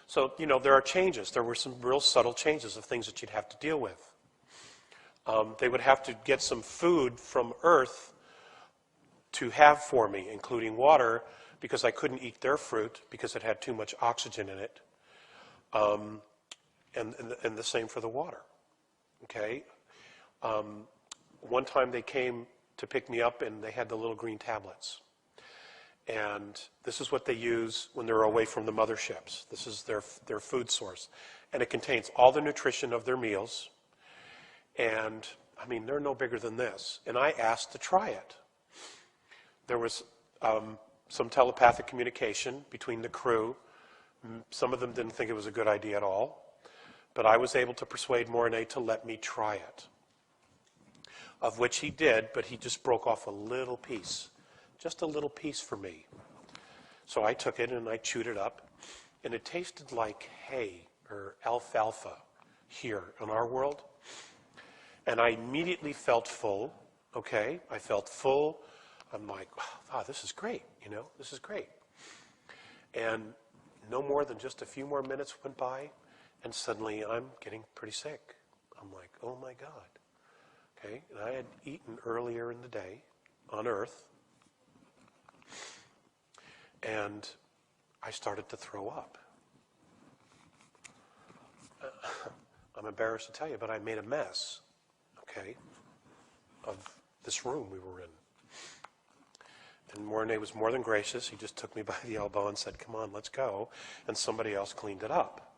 So, you know, there are changes. There were some real subtle changes of things that you'd have to deal with. They would have to get some food from Earth to have for me, including water, because I couldn't eat their fruit because it had too much oxygen in it. And the same for the water. Okay? One time they came to pick me up and they had the little green tablets. And this is what they use when they're away from the motherships. This is their food source. And it contains all the nutrition of their meals. And, I mean, they're no bigger than this. And I asked to try it. There was some telepathic communication between the crew. Some of them didn't think it was a good idea at all. But I was able to persuade Mornay to let me try it. Of which he did, but he just broke off a little piece. Just a little piece for me. So I took it and I chewed it up. And it tasted like hay or alfalfa here in our world. And I immediately felt full. Okay, I felt full. I'm like, wow, this is great, you know, this is great. And no more than just a few more minutes went by, and suddenly I'm getting pretty sick. I'm like, oh my God. Okay, and I had eaten earlier in the day on Earth, and I started to throw up. I'm embarrassed to tell you, but I made a mess, okay, of this room we were in. And Mornay was more than gracious. He just took me by the elbow and said, come on, let's go. And somebody else cleaned it up.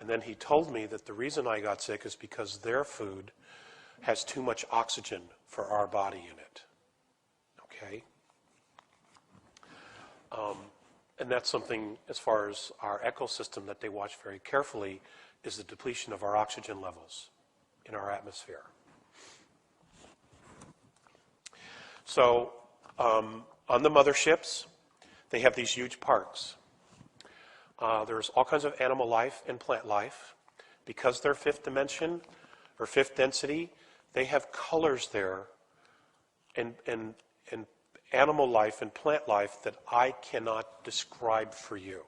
And then he told me that the reason I got sick is because their food has too much oxygen for our body in it. Okay? And that's something, as far as our ecosystem, that they watch very carefully, is the depletion of our oxygen levels in our atmosphere. So, on the motherships, they have these huge parks. There's all kinds of animal life and plant life. Because they're fifth dimension, or fifth density, they have colors there and animal life and plant life that I cannot describe for you,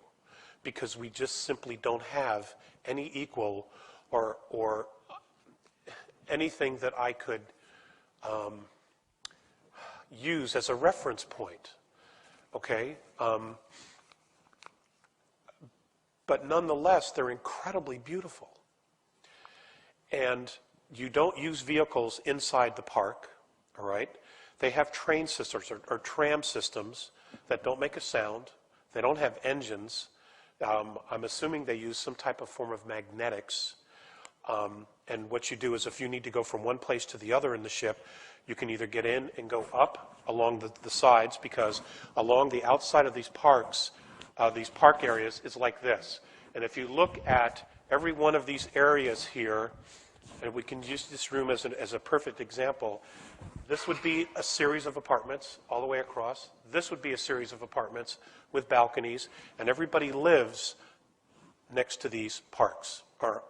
because we just simply don't have any equal or anything that I could use as a reference point. Okay? But nonetheless, they're incredibly beautiful. And you don't use vehicles inside the park, all right? They have train systems or tram systems that don't make a sound. They don't have engines. I'm assuming they use some type of form of magnetics. And what you do is, if you need to go from one place to the other in the ship, you can either get in and go up along the sides, because along the outside of these park areas is like this. And if you look at every one of these areas here, and we can use this room as a perfect example, this would be a series of apartments all the way across. This would be a series of apartments with balconies, and everybody lives next to these parks, or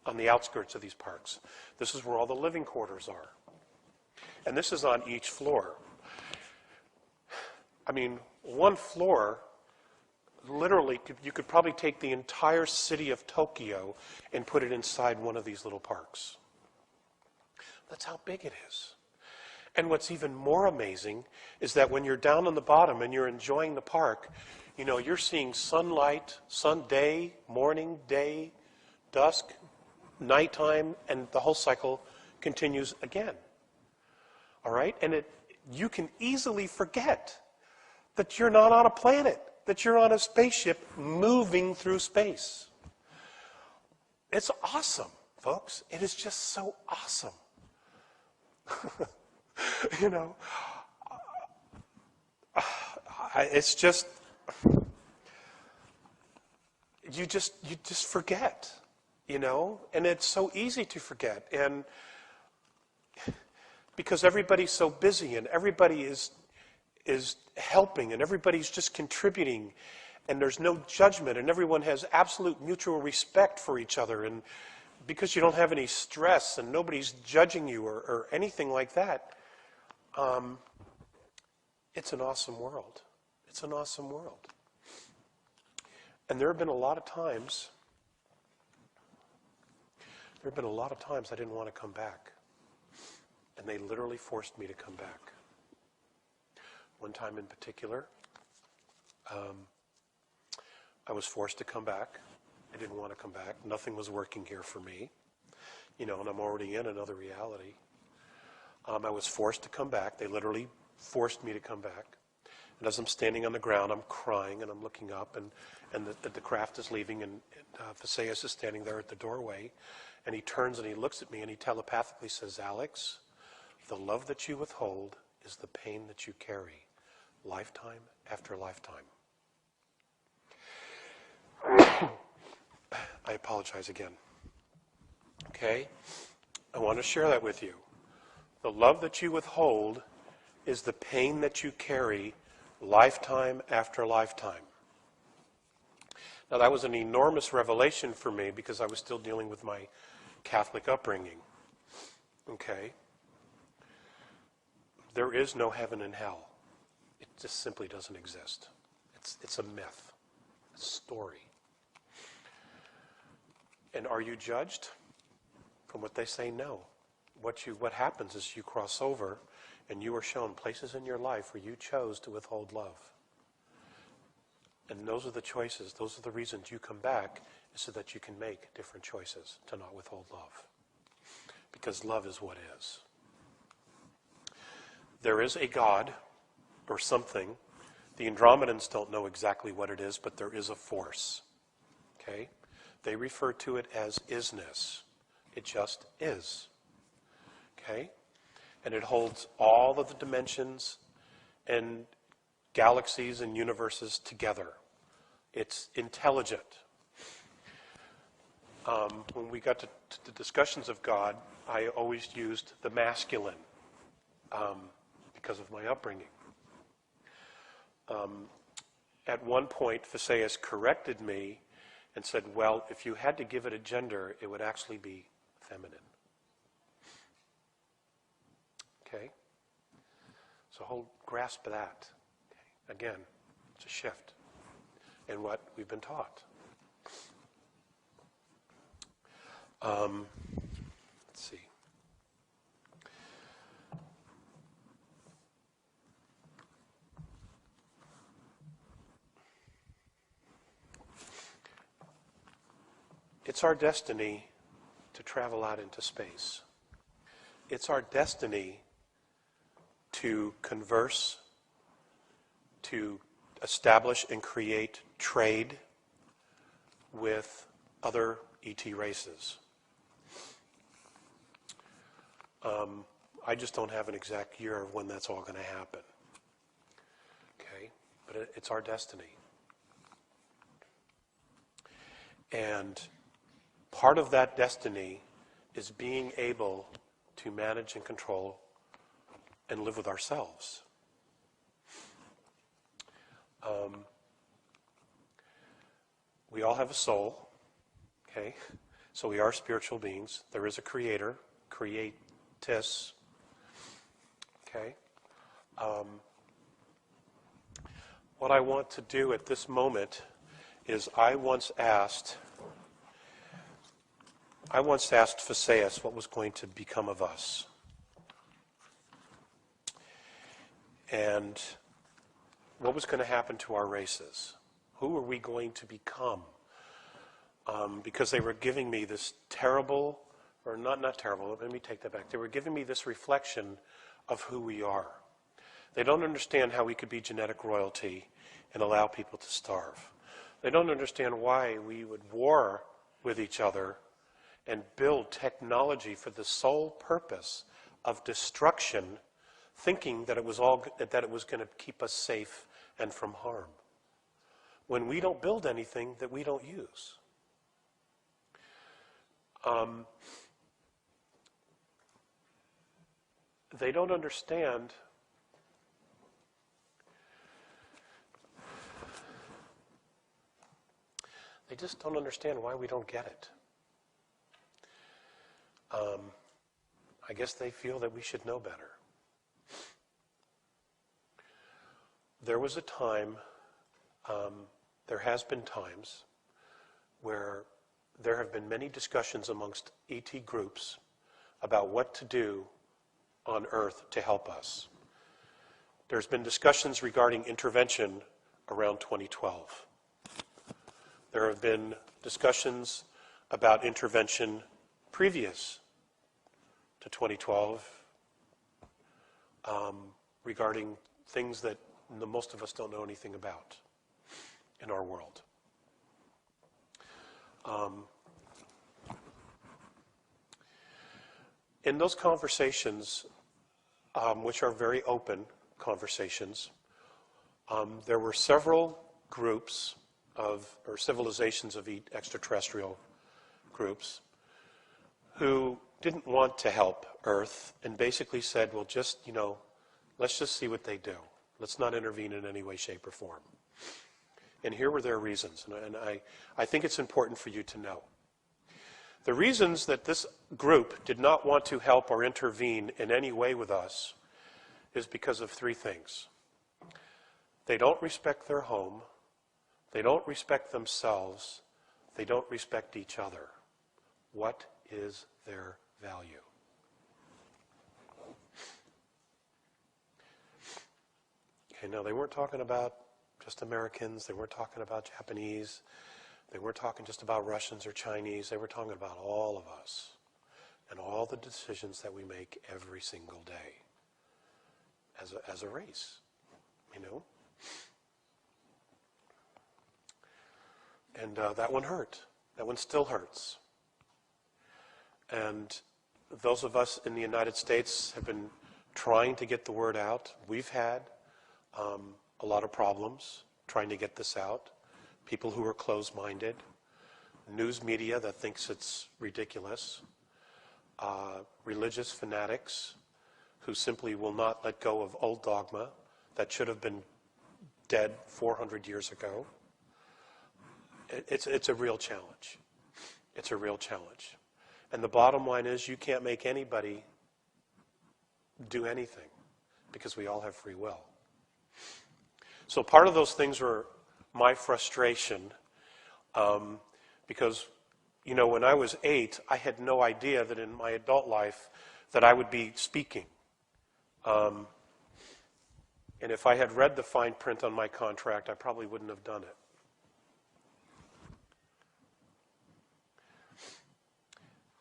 on the outskirts of these parks. This is where all the living quarters are. And this is on each floor. I mean, one floor, literally, you could probably take the entire city of Tokyo and put it inside one of these little parks. That's how big it is. And what's even more amazing is that when you're down on the bottom and you're enjoying the park, you know, you're seeing sunlight, day, morning, day, dusk, nighttime, and the whole cycle continues again. All right? And you can easily forget that you're not on a planet, that you're on a spaceship moving through space. It's awesome, folks. It is just so awesome. You know, it's just, you just forget, you know, and it's so easy to forget. And because everybody's so busy and everybody is helping and everybody's just contributing, and there's no judgment, and everyone has absolute mutual respect for each other, and because you don't have any stress and nobody's judging you or anything like that, it's an awesome world. It's an awesome world. And there have been a lot of times I didn't want to come back. And they literally forced me to come back. One time in particular, I was forced to come back. I didn't want to come back. Nothing was working here for me. You know, and I'm already in another reality. I was forced to come back. They literally forced me to come back. And as I'm standing on the ground, I'm crying and I'm looking up, and the craft is leaving, and Visayas is standing there at the doorway, and he turns and he looks at me and he telepathically says, "Alex, the love that you withhold is the pain that you carry, lifetime after lifetime." I apologize again. Okay? I want to share that with you. The love that you withhold is the pain that you carry, lifetime after lifetime. Now, that was an enormous revelation for me because I was still dealing with my Catholic upbringing. Okay? There is no heaven and hell. It just simply doesn't exist. It's a myth. It's a story. And are you judged? From what they say, no. What happens is you cross over and you are shown places in your life where you chose to withhold love. And those are the choices, those are the reasons you come back, is so that you can make different choices to not withhold love. Because love is what is. There is a God or something. The Andromedans don't know exactly what it is, but there is a force. Okay? They refer to it as isness. It just is. Okay? And it holds all of the dimensions and galaxies and universes together. It's intelligent. When we got to the discussions of God, I always used the masculine because of my upbringing. At one point, Visayas corrected me and said, well, if you had to give it a gender, it would actually be feminine. Okay? So grasp that. Okay. Again, it's a shift in what we've been taught. Let's see. It's our destiny to travel out into space. It's our destiny to converse, to establish and create trade with other ET races. I just don't have an exact year of when that's all going to happen. Okay? But it's our destiny. And part of that destiny is being able to manage and control and live with ourselves. We all have a soul, okay? So we are spiritual beings. There is a creator, creatus, okay? What I want to do at this moment is I once asked Phaseus what was going to become of us. And what was going to happen to our races? Who are we going to become? Because they were giving me this terrible, or not terrible, let me take that back. They were giving me this reflection of who we are. They don't understand how we could be genetic royalty and allow people to starve. They don't understand why we would war with each other and build technology for the sole purpose of destruction, thinking that it was going to keep us safe and from harm, when we don't build anything that we don't use. They don't understand they just don't understand why we don't get it. I guess they feel that we should know better. There was a time, there has been times, where there have been many discussions amongst ET groups about what to do on Earth to help us. There's been discussions regarding intervention around 2012. There have been discussions about intervention previous to 2012 regarding things that most of us don't know anything about in our world. In those conversations, which are very open conversations, there were several groups or civilizations of extraterrestrial groups who didn't want to help Earth and basically said, well, let's just see what they do. Let's not intervene in any way, shape, or form. And here were their reasons, and I think it's important for you to know. The reasons that this group did not want to help or intervene in any way with us is because of three things. They don't respect their home, they don't respect themselves, they don't respect each other. What is their value? Okay, now they weren't talking about just Americans, they weren't talking about Japanese, they weren't talking just about Russians or Chinese, they were talking about all of us and all the decisions that we make every single day as a race, And that one hurt. That one still hurts. And those of us in the United States have been trying to get the word out. We've had a lot of problems trying to get this out. People who are closed-minded, news media that thinks it's ridiculous, religious fanatics who simply will not let go of old dogma that should have been dead 400 years ago. It's a real challenge. It's a real challenge. And the bottom line is you can't make anybody do anything. because we all have free will. So part of those things were my frustration, because, you know, when I was 8, I had no idea that in my adult life that I would be speaking. And if I had read the fine print on my contract, I probably wouldn't have done it.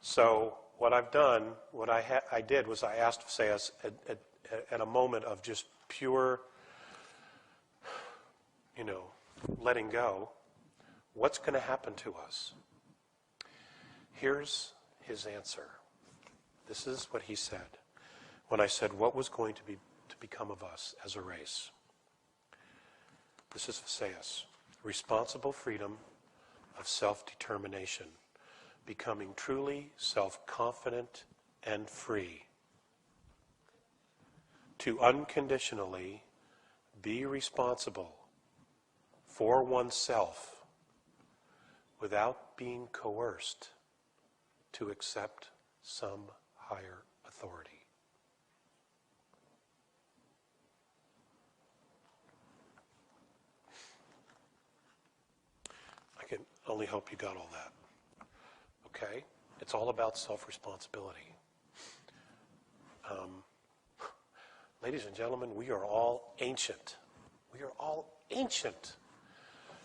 So what I've done, what I did was I asked Visayas at a moment of just pure, you know, letting go, what's going to happen to us? Here's his answer. This is what he said when I said what was going to become of us as a race. This is Visayas. Responsible freedom of self-determination, becoming truly self-confident and free, to unconditionally be responsible for oneself without being coerced to accept some higher authority. I can only hope you got all that. Okay? It's all about self-responsibility. Ladies and gentlemen, we are all ancient. We are all ancient.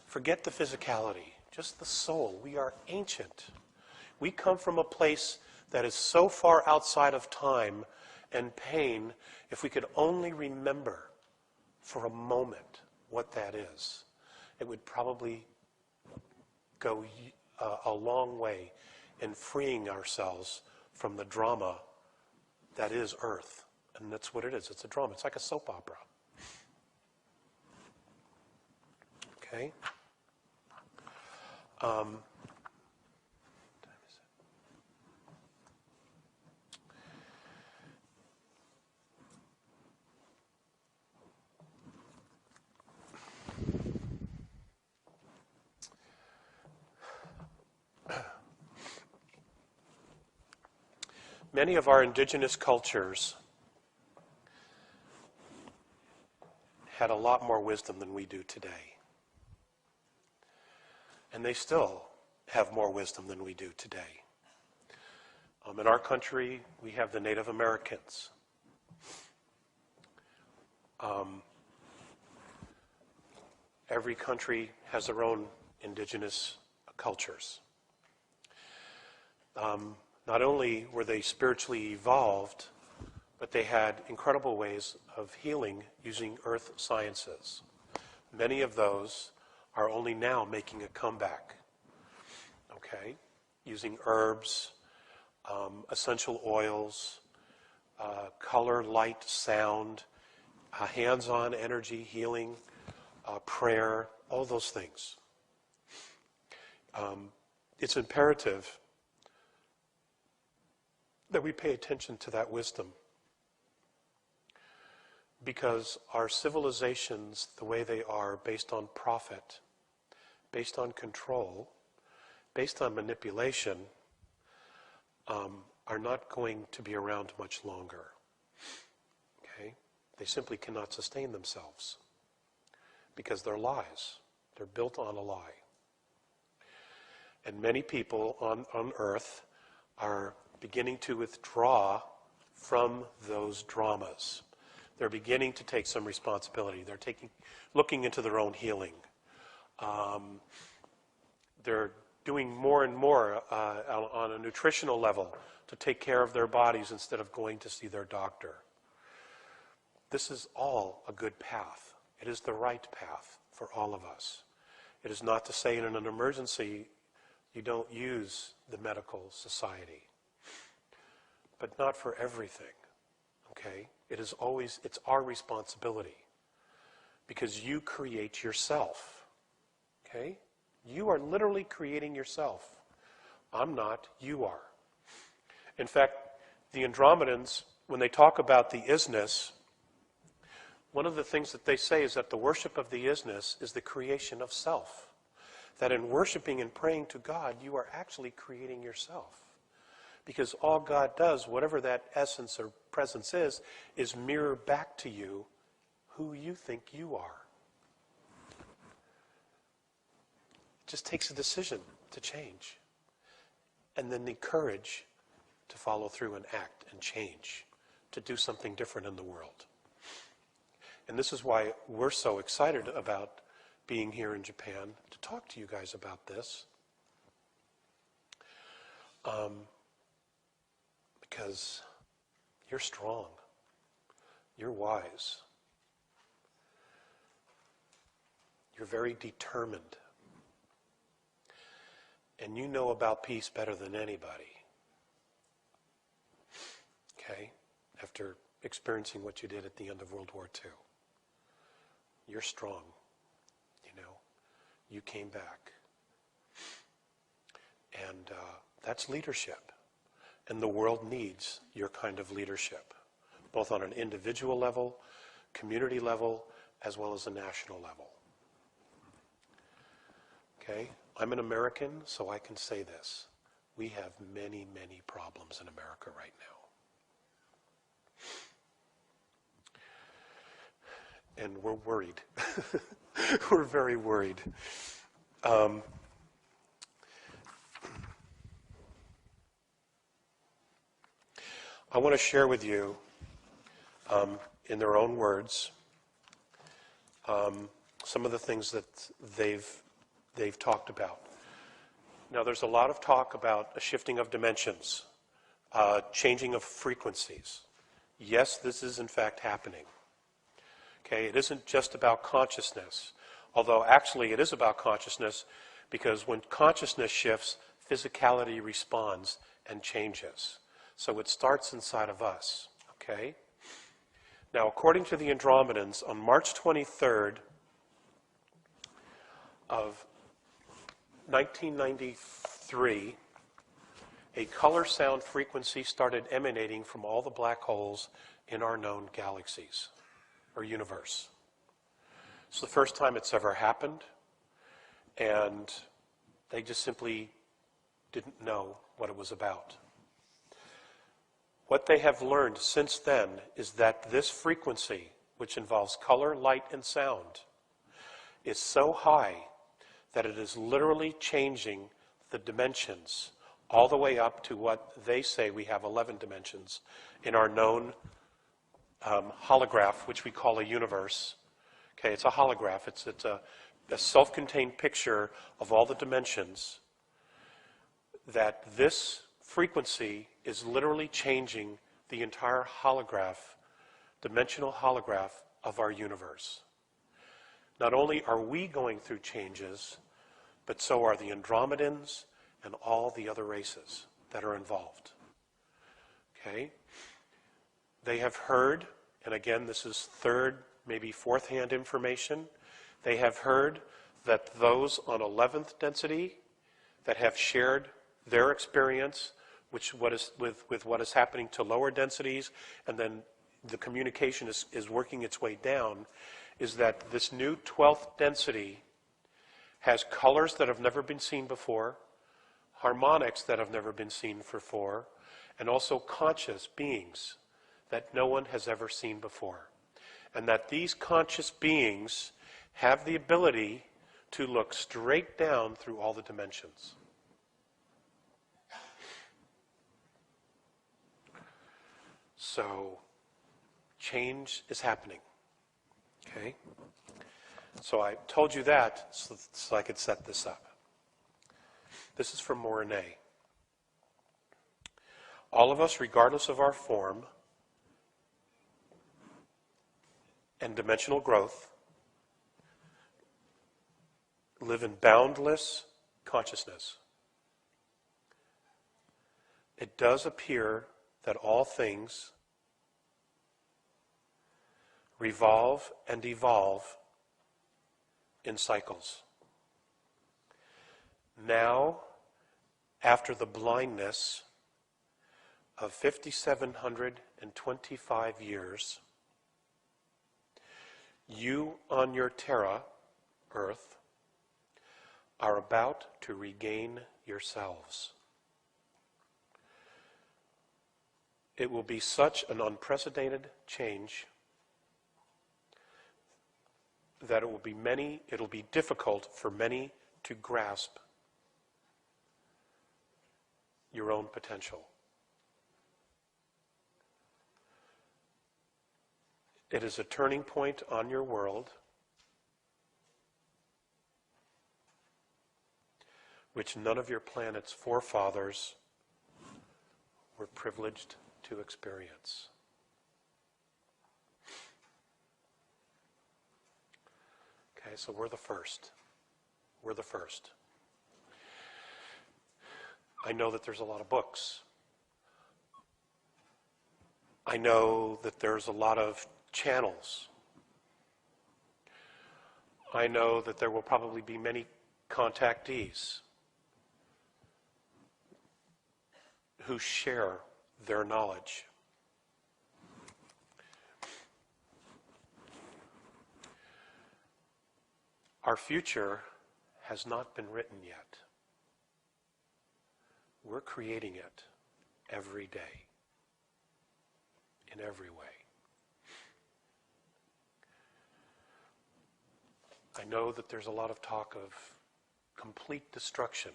Forget the physicality, just the soul. We are ancient. We come from a place that is so far outside of time and pain. If we could only remember for a moment what that is, it would probably go a long way in freeing ourselves from the drama that is Earth. And that's what it is. It's a drama. It's like a soap opera. Okay? Many of our indigenous cultures had a lot more wisdom than we do today. And they still have more wisdom than we do today. In our country, we have the Native Americans. Every country has their own indigenous cultures. Not only were they spiritually evolved, but they had incredible ways of healing using earth sciences. Many of those are only now making a comeback, okay? Using herbs, essential oils, color, light, sound, hands-on energy, healing, prayer, all those things. It's imperative that we pay attention to that wisdom, because our civilizations, the way they are, based on profit, based on control, based on manipulation, are not going to be around much longer. Okay? They simply cannot sustain themselves because they're lies. They're built on a lie. And many people on Earth are beginning to withdraw from those dramas. They're beginning to take some responsibility. They're looking into their own healing. They're doing more and more on a nutritional level to take care of their bodies instead of going to see their doctor. This is all a good path. It is the right path for all of us. It is not to say in an emergency you don't use the medical society, but not for everything. Okay? It's our responsibility, because you create yourself. Okay? You are literally creating yourself. I'm not, you are. In fact, the Andromedans, when they talk about the isness, one of the things that they say is that the worship of the isness is the creation of self. That in worshiping and praying to God, you are actually creating yourself. Because all God does, whatever that essence or presence is mirror back to you who you think you are. It just takes a decision to change. And then the courage to follow through and act and change, to do something different in the world. And this is why we're so excited about being here in Japan to talk to you guys about this. Because you're strong. You're wise. You're very determined. And you know about peace better than anybody. Okay? After experiencing what you did at the end of World War II. You're strong. You know, you came back. And that's leadership. And the world needs your kind of leadership, both on an individual level, community level, as well as a national level. Okay? I'm an American, so I can say this. We have many, many problems in America right now. And we're worried. We're very worried. I want to share with you, in their own words, some of the things that they've talked about. Now, there's a lot of talk about a shifting of dimensions, changing of frequencies. Yes, this is in fact happening. Okay, it isn't just about consciousness, although actually it is about consciousness, because when consciousness shifts, physicality responds and changes. So it starts inside of us, okay? Now, according to the Andromedans, on March 23rd of 1993, a color sound frequency started emanating from all the black holes in our known galaxies, or universe. It's the first time it's ever happened, and they just simply didn't know what it was about. What they have learned since then is that this frequency, which involves color, light, and sound, is so high that it is literally changing the dimensions all the way up to what they say we have 11 dimensions in our known holograph, which we call a universe. Okay, it's a holograph. It's a self-contained picture of all the dimensions. That this frequency is literally changing the entire holograph, dimensional holograph of our universe. Not only are we going through changes, but so are the Andromedans and all the other races that are involved. Okay? They have heard, and again, this is third, maybe fourth-hand information, they have heard that those on 11th density that have shared their experience with what is happening to lower densities, and then the communication is working its way down, is that this new 12th density has colors that have never been seen before, harmonics that have never been seen before, and also conscious beings that no one has ever seen before. And that these conscious beings have the ability to look straight down through all the dimensions. So, change is happening. Okay? So I told you that so I could set this up. This is from Morine. All of us, regardless of our form and dimensional growth, live in boundless consciousness. It does appear that all things revolve and evolve in cycles. Now, after the blindness of 5,725 years, you on your Terra, Earth, are about to regain yourselves. It will be such an unprecedented change that it'll be difficult for many to grasp your own potential. It is a turning point on your world which none of your planet's forefathers were privileged to experience. Okay, so we're the first. We're the first. I know that there's a lot of books. I know that there's a lot of channels. I know that there will probably be many contactees who share their knowledge. Our future has not been written yet. We're creating it every day, in every way. I know that there's a lot of talk of complete destruction.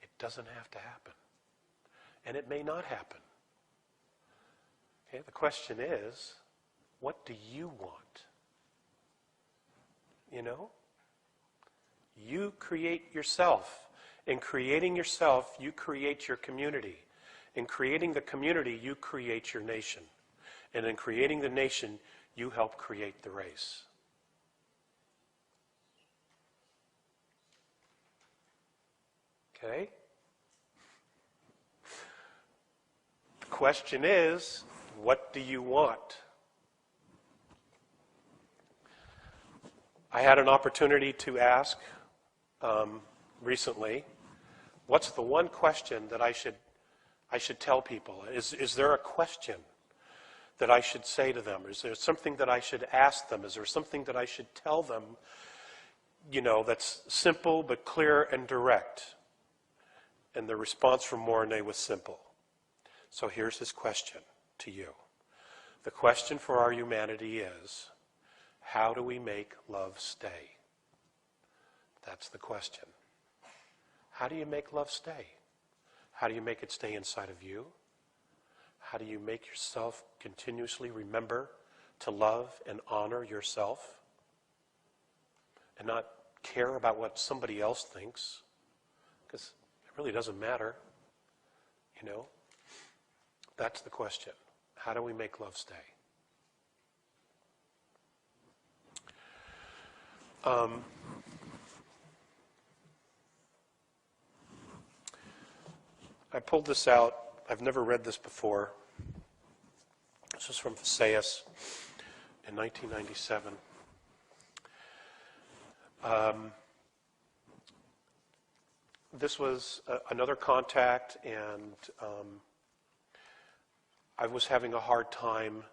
It doesn't have to happen. And it may not happen. Okay, the question is, what do you want? You know? You create yourself. In creating yourself, you create your community. In creating the community, you create your nation. And in creating the nation, you help create the race. Okay? The question is, what do you want? I had an opportunity to ask recently, what's the one question that I should tell people? Is there a question that I should say to them? Is there something that I should ask them? Is there something that I should tell them, that's simple but clear and direct? And the response from Mornay was simple. So here's his question to you. The question for our humanity is, how do we make love stay? That's the question. How do you make love stay? How do you make it stay inside of you? How do you make yourself continuously remember to love and honor yourself and not care about what somebody else thinks? Because it really doesn't matter. That's the question. How do we make love stay? I pulled this out. I've never read this before. This is from Visayas in 1997. This was another contact, and I was having a hard time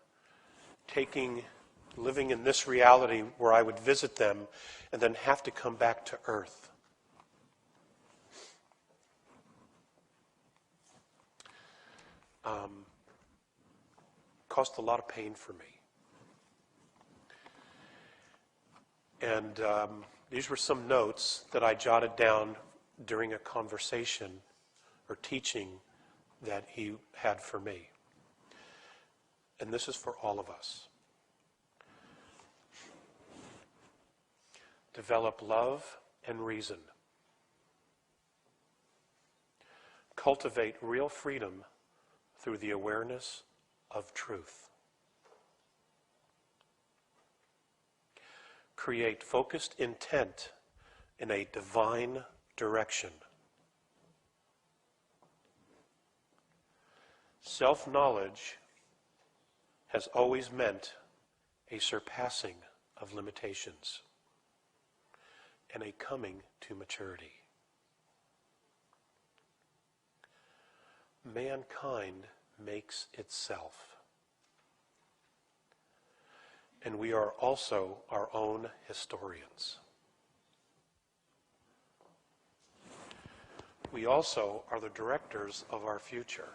living in this reality where I would visit them and then have to come back to Earth. Caused a lot of pain for me. And these were some notes that I jotted down during a conversation or teaching that he had for me. And this is for all of us. Develop love and reason. Cultivate real freedom through the awareness of truth. Create focused intent in a divine direction. Self-knowledge has always meant a surpassing of limitations and a coming to maturity. Mankind makes itself, and we are also our own historians. we also are the directors of our future.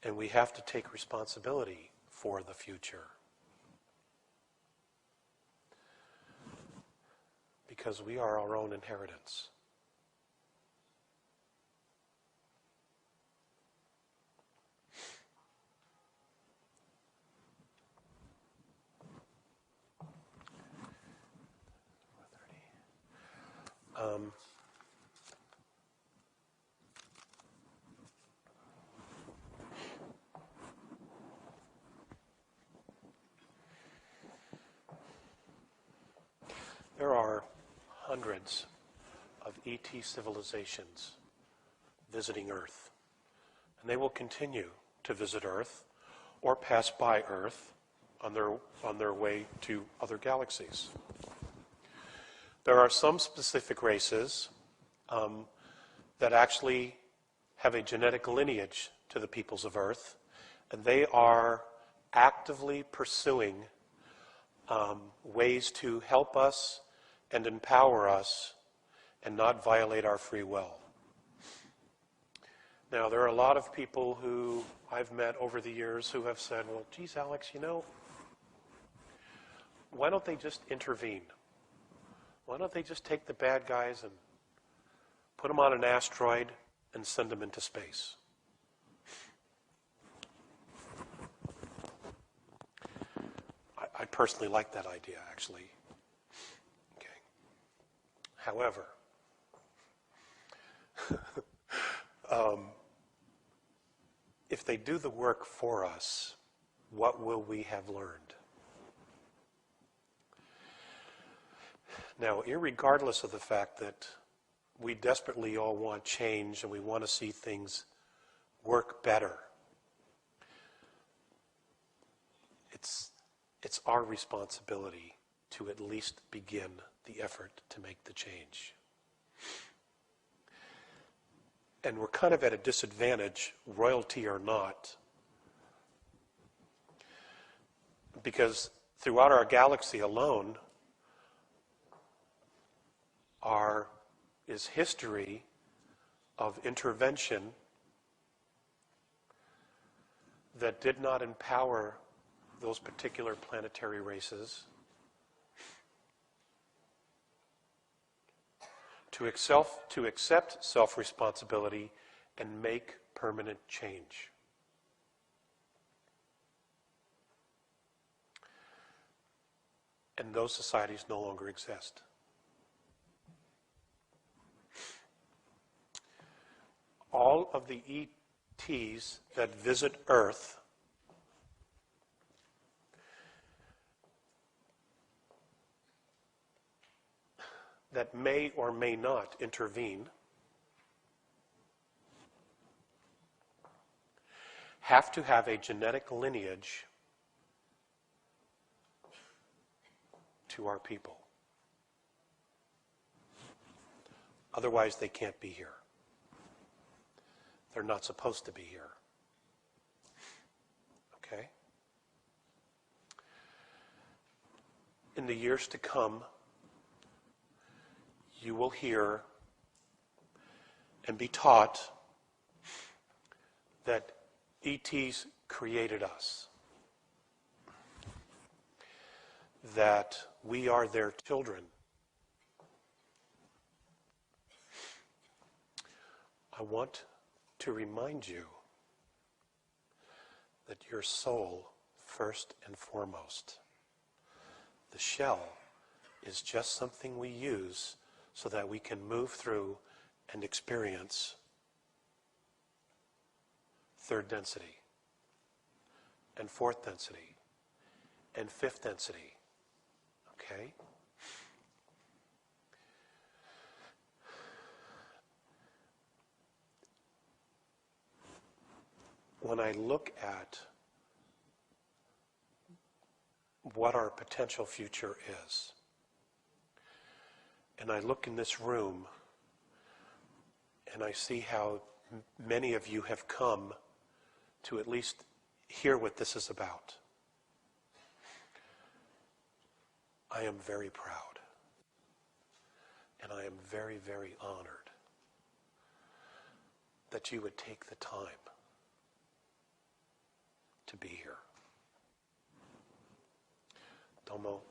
And we have to take responsibility for the future. Because we are our own inheritance. There are hundreds of ET civilizations visiting Earth. And they will continue to visit Earth or pass by Earth on their way to other galaxies. There are some specific races that actually have a genetic lineage to the peoples of Earth, and they are actively pursuing ways to help us and empower us and not violate our free will. Now, there are a lot of people who I've met over the years who have said, well, geez, Alex, why don't they just intervene? Why don't they just take the bad guys and put them on an asteroid and send them into space? I personally like that idea, actually. Okay. However, if they do the work for us, what will we have learned? Now, irregardless of the fact that we desperately all want change and we want to see things work better, it's our responsibility to at least begin the effort to make the change. And we're kind of at a disadvantage, royalty or not, because throughout our galaxy alone is history of intervention that did not empower those particular planetary races to accept self-responsibility and make permanent change. And those societies no longer exist. All of the ETs that visit Earth that may or may not intervene have to have a genetic lineage to our people. Otherwise, they can't be here. They're not supposed to be here. Okay? In the years to come, you will hear and be taught that ETs created us, that we are their children. I want to remind you that your soul, first and foremost. The shell is just something we use so that we can move through and experience third density, and fourth density, and fifth density. Okay? When I look at what our potential future is, and I look in this room, and I see how many of you have come to at least hear what this is about, I am very proud. And I am very, very honored that you would take the time to be here. Domo